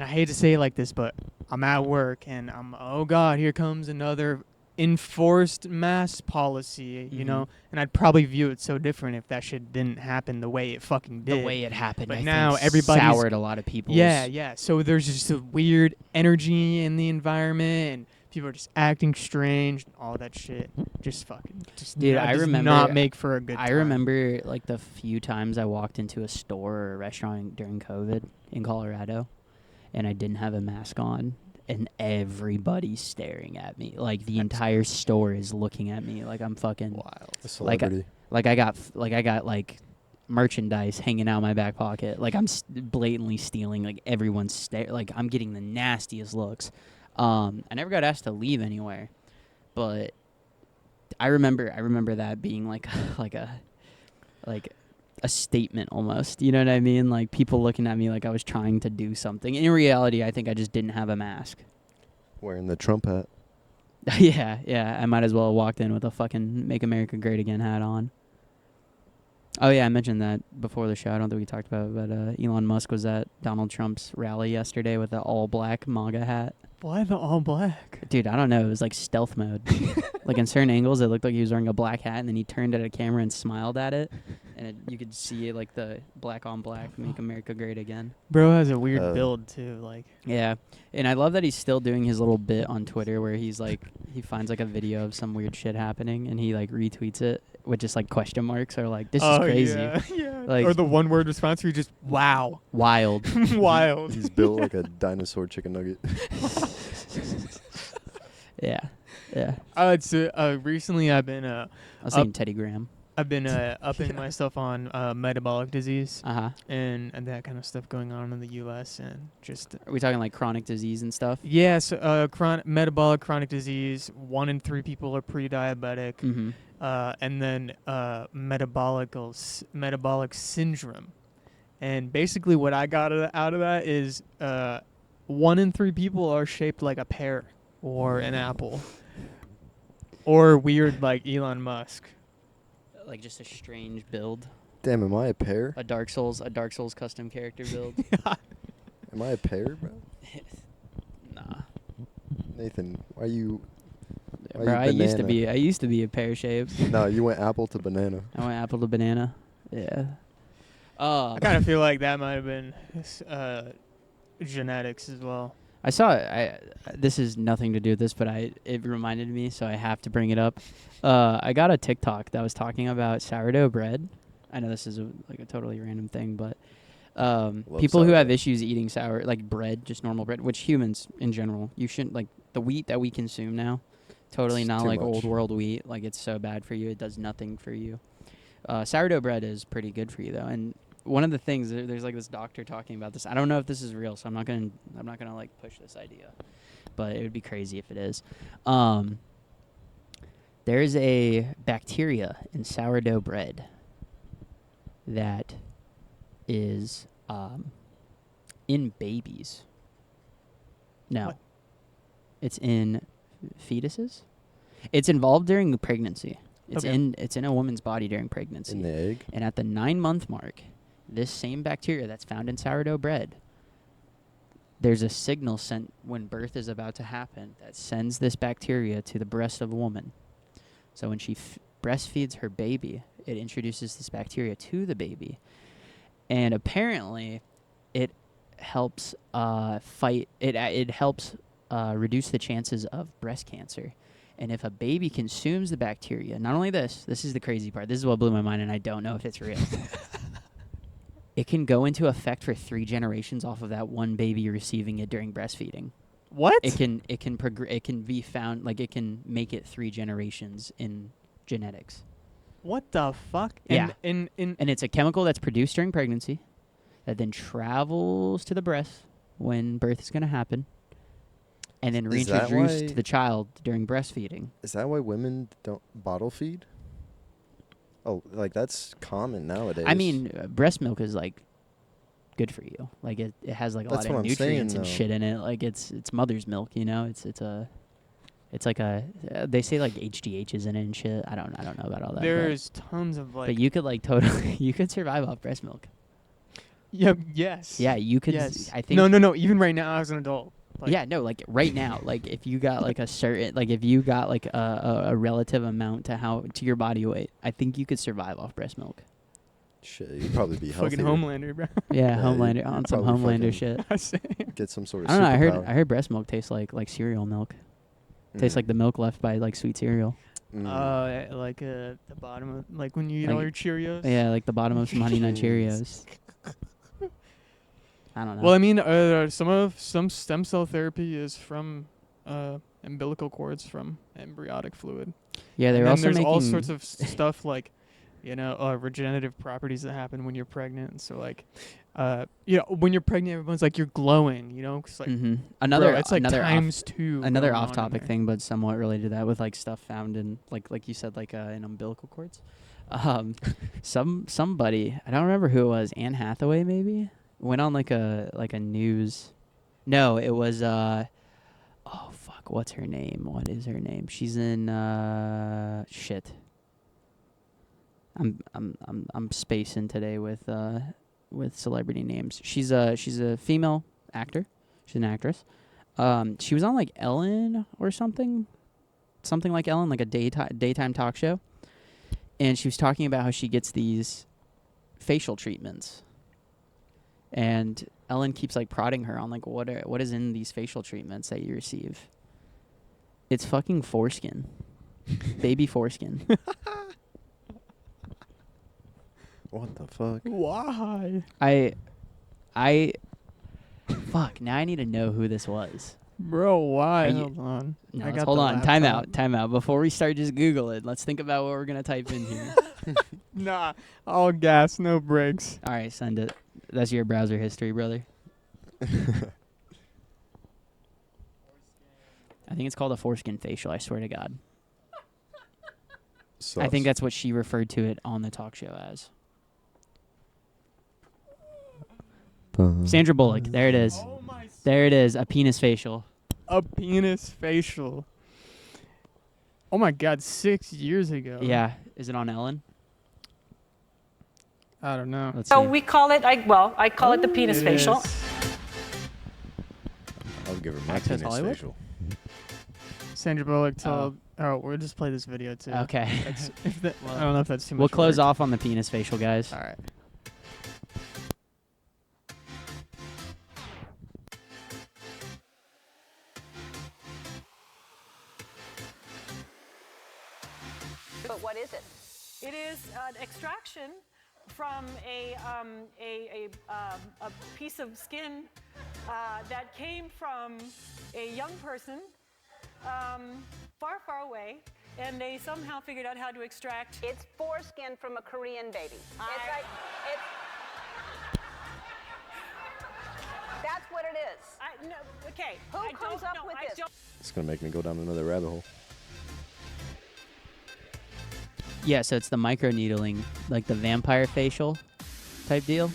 hate to say it like this, but I'm at work and oh god, here comes another enforced mask policy, you know, and I'd probably view it so different if that shit didn't happen the way it fucking did. The way it happened, but I now think everybody's soured a lot of people. Yeah. So there's just a weird energy in the environment, and people are just acting strange, and all that shit. Just fucking, dude, I remember not make for a good time. I remember like the few times I walked into a store or a restaurant during COVID in Colorado, and I didn't have a mask on. And everybody's staring at me. Like, the entire store is looking at me like I'm fucking wild. A celebrity. Like I got merchandise hanging out my back pocket. Like, I'm blatantly stealing. Like, everyone's like, I'm getting the nastiest looks. I never got asked to leave anywhere, but I remember that being like a statement almost, you know what I mean? Like, people looking at me like I was trying to do something. In reality, I think I just didn't have a mask. Wearing the Trump hat. yeah. I might as well have walked in with a fucking Make America Great Again hat on. Oh, yeah, I mentioned that before the show. I don't think we talked about it, but Elon Musk was at Donald Trump's rally yesterday with the all-black MAGA hat. Why the all-black? Dude, I don't know. It was like stealth mode. Like, in certain angles, it looked like he was wearing a black hat, and then he turned at a camera and smiled at it. And you could see it, like the black on black, Make America Great Again. Bro has a weird build, too. Like, yeah. And I love that he's still doing his little bit on Twitter where he's like, he finds like a video of some weird shit happening, and he like retweets it with just like question marks or like, this is crazy. Yeah. Like, or the one-word response where you just, wow. Wild. Wild. He's built like a dinosaur chicken nugget. Yeah. Recently I've been I was thinking Teddy Graham. I've been upping myself on metabolic disease and that kind of stuff going on in the U.S. and just. Are we talking like chronic disease and stuff? Yes, metabolic chronic disease. 1 in 3 people are pre-diabetic, and then metabolic syndrome And basically what I got out of that is 1 in 3 people are shaped like a pear or an apple. Or weird like Elon Musk. Like just a strange build. Damn, am I a pear? A Dark Souls custom character build. Am I a pear, bro? Nah. Nathan, why you? Why Bro, you I used to be a pear shaped. No, you went apple to banana. I went apple to banana. Yeah. I kind of feel like that might have been genetics as well. I saw. This is nothing to do with this, but it reminded me, so I have to bring it up. I got a TikTok that was talking about sourdough bread. I know this is a totally random thing, but people who have issues eating bread, just normal bread, which humans in general, you shouldn't like the wheat that we consume now. Totally It's not too like much. old world wheat. Like it's so bad for you. It does nothing for you. Sourdough bread is pretty good for you though, and one of the things there's like this doctor talking about this. I don't know if this is real, so I'm not gonna like push this idea, but it would be crazy if it is. There's a bacteria in sourdough bread that is in babies. No, What? it's in fetuses. It's involved during pregnancy. It's Okay. it's in a woman's body during pregnancy. In the egg? And at the 9-month mark, this same bacteria that's found in sourdough bread, there's a signal sent when birth is about to happen that sends this bacteria to the breast of a woman. So when she breastfeeds her baby, it introduces this bacteria to the baby. And apparently, it helps it helps reduce the chances of breast cancer. And if a baby consumes the bacteria, not only this is the crazy part. This is what blew my mind, and I don't know if it's real. It can go into effect for 3 generations off of that one baby receiving it during breastfeeding. What? It can be found, like it can make it 3 generations in genetics. What the fuck? Yeah. And it's a chemical that's produced during pregnancy that then travels to the breast when birth is going to happen. And then Is that reintroduced why- to the child during breastfeeding. Is that why women don't bottle feed? Oh, like that's common nowadays. I mean, breast milk is like good for you. Like it has like a That's lot of what I'm saying, nutrients and though. shit in it. Like it's mother's milk, you know. It's like a they say like HGH is in it and shit. I don't know about all that. there's tons of like. but you could like totally you could survive off breast milk. Yeah. Yes. Yeah, you could. Yes. I think. No. Even right now, as an adult. Like, Yeah, no, like right now, like if you got like a certain, like if you got like a relative amount to your body weight, I think you could survive off breast milk. Shit, you'd probably be healthy. Fucking Homelander, bro. Yeah, Yeah, Homelander you'd on some probably Homelander fucking shit. Get some sort of I don't know. superpower. I heard breast milk tastes like cereal milk. Tastes like the milk left by like sweet cereal. Like the bottom of like when you eat all Like- your Cheerios. Yeah, like the bottom of some Honey Nut Cheerios. I don't know. Well, I mean, some stem cell therapy is from umbilical cords from embryonic fluid. Yeah, they're and then also there's all making- sorts of stuff like, regenerative properties that happen when you're pregnant. So like, when you're pregnant, everyone's like you're glowing. You know, 'cause, like, Another bro, it's like another times off, 2. Another going on in off-topic there. thing, but somewhat related to that, with like stuff found in like you said, like in umbilical cords. Somebody, I don't remember who it was, Anne Hathaway maybe, went on like a news. No, it was oh fuck, what's her name? What is her name? She's in shit. I'm spacing today with celebrity names. She's a female actor. She's an actress. She was on like Ellen or something like Ellen, like a daytime talk show. And she was talking about how she gets these facial treatments. And Ellen keeps like prodding her on like what is in these facial treatments that you receive. It's fucking foreskin. Baby foreskin. What the fuck? Why? Fuck, now I need to know who this was. Bro, why? Are you- Hold on. No, I let's got hold the on. Time laptop. out. Before we start, just Google it. Let's think about what we're going to type in here. Nah, all gas, no brakes. All right, send it. That's your browser history, brother. I think it's called a foreskin facial, I swear to God. I think that's what she referred to it on the talk show as. Sandra Bullock. There it is. There it is. A penis facial. A penis facial. Oh my God, 6 years ago. Yeah. Is it on Ellen? I don't know. Let's So see. we call it, I call it the penis It facial. is. I'll give her my Access penis Hollywood? facial. Sandra Bullock told. Oh, we'll just play this video too. Okay. That's, if that, I don't know if that's too much. We'll close work. off on the penis facial, guys. All right. But what is it? It is an extraction from a piece of skin that came from a young person far, far away, and they somehow figured out how to extract. It's foreskin from a Korean baby. That's what it is. No, okay. Who comes up with this? It's gonna make me go down another rabbit hole. Yeah, so it's the microneedling, like the vampire facial type deal.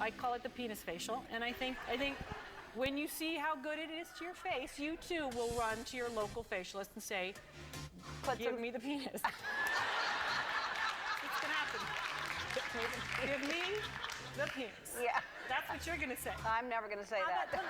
I call it the penis facial, and I think when you see how good it is to your face, you too will run to your local facialist and say, "Give me the penis." It's gonna happen. Give me the penis. Yeah. That's what you're gonna say. I'm never gonna say that.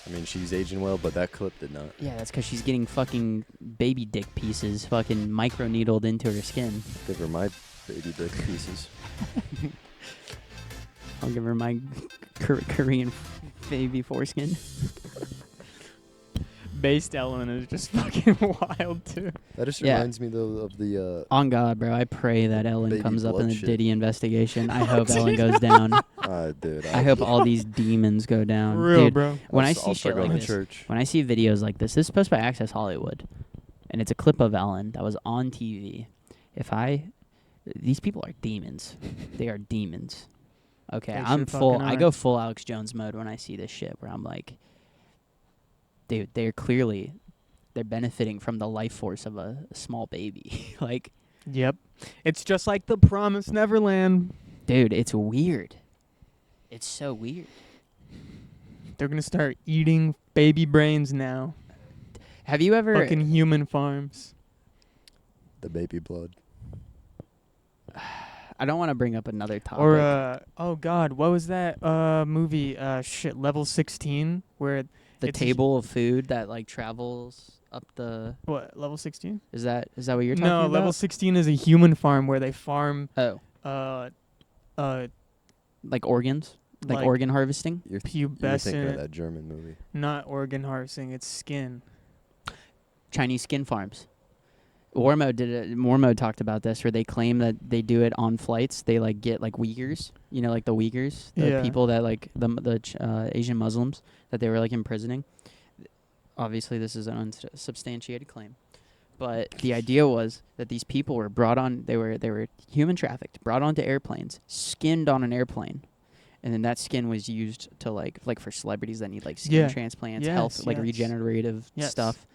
I mean, she's aging well, but that clip did not. Yeah, that's because she's getting fucking baby dick pieces fucking microneedled into her skin. Give her my baby dick pieces. I'll give her my Korean baby foreskin. Based Ellen is just fucking wild too. That just Yeah. reminds me though of the. On God, bro, I pray that Ellen baby comes up in the blood shit. Diddy investigation. I hope Ellen goes down. Dude. I hope all these demons go down. Real, Dude, bro. When I I'll see start shit going like to this, church. when I see videos like this is posted by Access Hollywood, and it's a clip of Ellen that was on TV. These people are demons. They are demons. Okay, They I'm sure full. fucking I are. go full Alex Jones mode when I see this shit, where I'm like, dude, they're benefiting from the life force of a small baby. Like, Yep. It's just like the Promised Neverland. dude, it's weird. It's so weird. They're gonna start eating baby brains now. Have you ever? Fucking human farms. The baby blood. I don't want to bring up another topic. Or oh God, what was that movie? Level 16, where the it's table of food that like travels up the. What, level 16? Is that what you're talking No, about? level 16 is a human farm where they farm. Like organs, like organ harvesting. You're thinking of Pubescent. that German movie. Not organ harvesting. It's skin. Chinese skin farms. War Mode talked about this, where they claim that they do it on flights. They like get like Uyghurs, like the Uyghurs, the Yeah. people that like the Asian Muslims that they were like imprisoning. Obviously, this is an unsubstantiated claim, but the idea was that these people were brought on. They were human trafficked, brought onto airplanes, skinned on an airplane, and then that skin was used to like for celebrities that need like skin transplants, health, like regenerative stuff.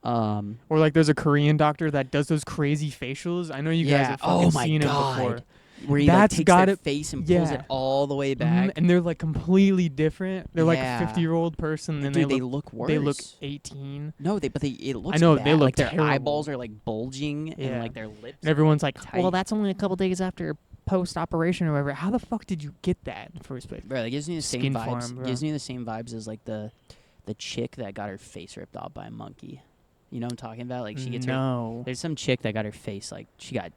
Or like there's a Korean doctor that does those crazy facials. I know you guys have fucking seen it before. Where he like, takes their face and pulls it all the way back. And they're like completely different. They're like a Yeah. 50-year-old person, and Dude, they look They look worse. 18. No, it looks I know bad. they look like their terrible. eyeballs are like bulging and like their lips. And everyone's like, tight. well, that's only a couple days after post-operation or whatever. How the fuck did you get that in the first place? Bro, it gives me the same Skin vibes. farm, bro. Gives me the same vibes as like the chick that got her face ripped off by a monkey. You know what I'm talking about? Like she gets No. There's some chick that got her face like she got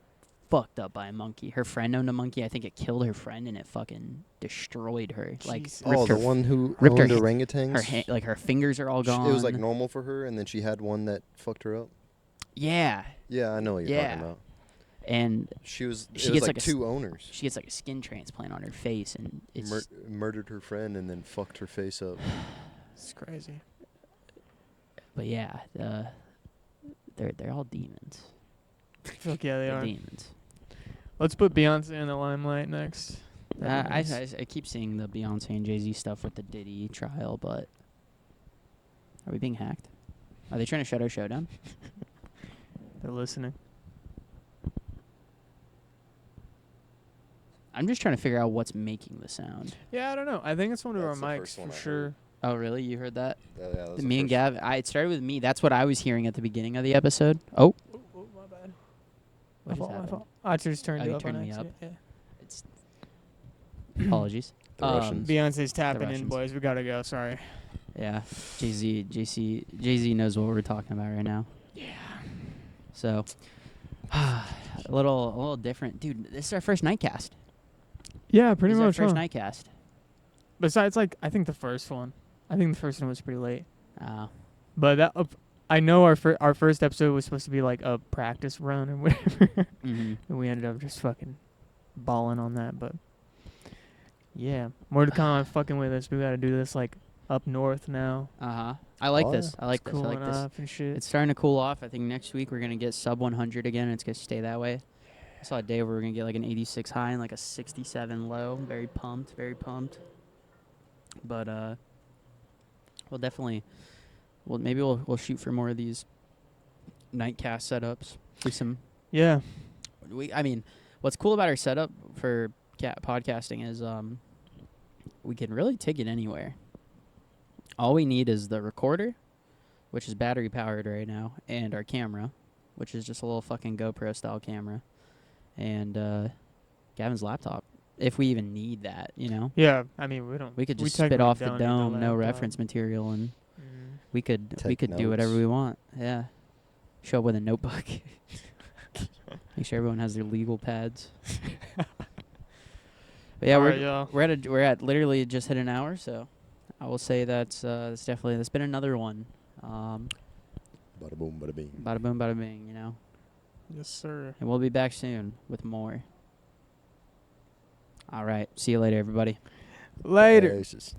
fucked up by a monkey. Her friend owned a monkey. I think it killed her friend and it fucking destroyed her. Like Jesus. ripped Oh, her the one who ripped owned her orangutans? Her her fingers are all gone. It was like normal for her, and then she had one that fucked her up. Yeah. Yeah, I know what you're talking about. And she was she it gets was like a two owners. She gets like a skin transplant on her face, and it's Murdered her friend and then fucked her face up. It's crazy. But yeah, they're all demons. Fuck yeah, they They're are. demons. Let's put Beyonce in the limelight next. I keep seeing the Beyonce and Jay-Z stuff with the Diddy trial, but are we being hacked? Are they trying to shut our show down? They're listening. I'm just trying to figure out what's making the sound. Yeah, I don't know. I think it's one of our That's the mics first one for I sure. Oh, really? You heard that? Yeah, that's Me and Gav. It started with me. That's what I was hearing at the beginning of the episode. Oh. Oh, my bad. What just My happened? fault. I just turned Oh, it you up turned on me up. accident, Yeah. It's apologies. The Russians. Beyonce's tapping in, Russians. boys. We gotta go. Sorry. Yeah, Jay-Z knows what we're talking about right now. Yeah. So, a little different, dude. This is our first nightcast. Yeah, pretty This is much. our first huh? nightcast. Besides, like, I think the first one. I think the first one was pretty late. Oh. But that I know our first episode was supposed to be like a practice run or whatever, Mhm. and we ended up just fucking balling on that. But yeah, more to come on fucking with us. We got to do this like up north now. I like Oh, this. I like It's this. I like cooling this. off and shit. It's starting to cool off. I think next week we're gonna get sub 100 again. And it's gonna stay that way. I saw a day where we're gonna get like an 86 high and like a 67 low. Very pumped. Very pumped. But we'll definitely. Well, maybe we'll shoot for more of these nightcast setups. Do some. Yeah. I mean, what's cool about our setup for podcasting is we can really take it anywhere. All we need is the recorder, which is battery powered right now, and our camera, which is just a little fucking GoPro style camera, and Gavin's laptop. If we even need that, you know. Yeah, I mean we don't. We could we just spit technically off the don't need dome, no laptop. reference material, and we could Take do whatever notes. we want. Yeah, show up with a notebook. Make sure everyone has their legal pads. But yeah, Alright, y'all. we're at literally just hit an hour, so I will say that's been another one. Bada boom, bada bing. Bada boom, bada bing, you know. Yes, sir. And we'll be back soon with more. All right, see you later, everybody. Later. Racist.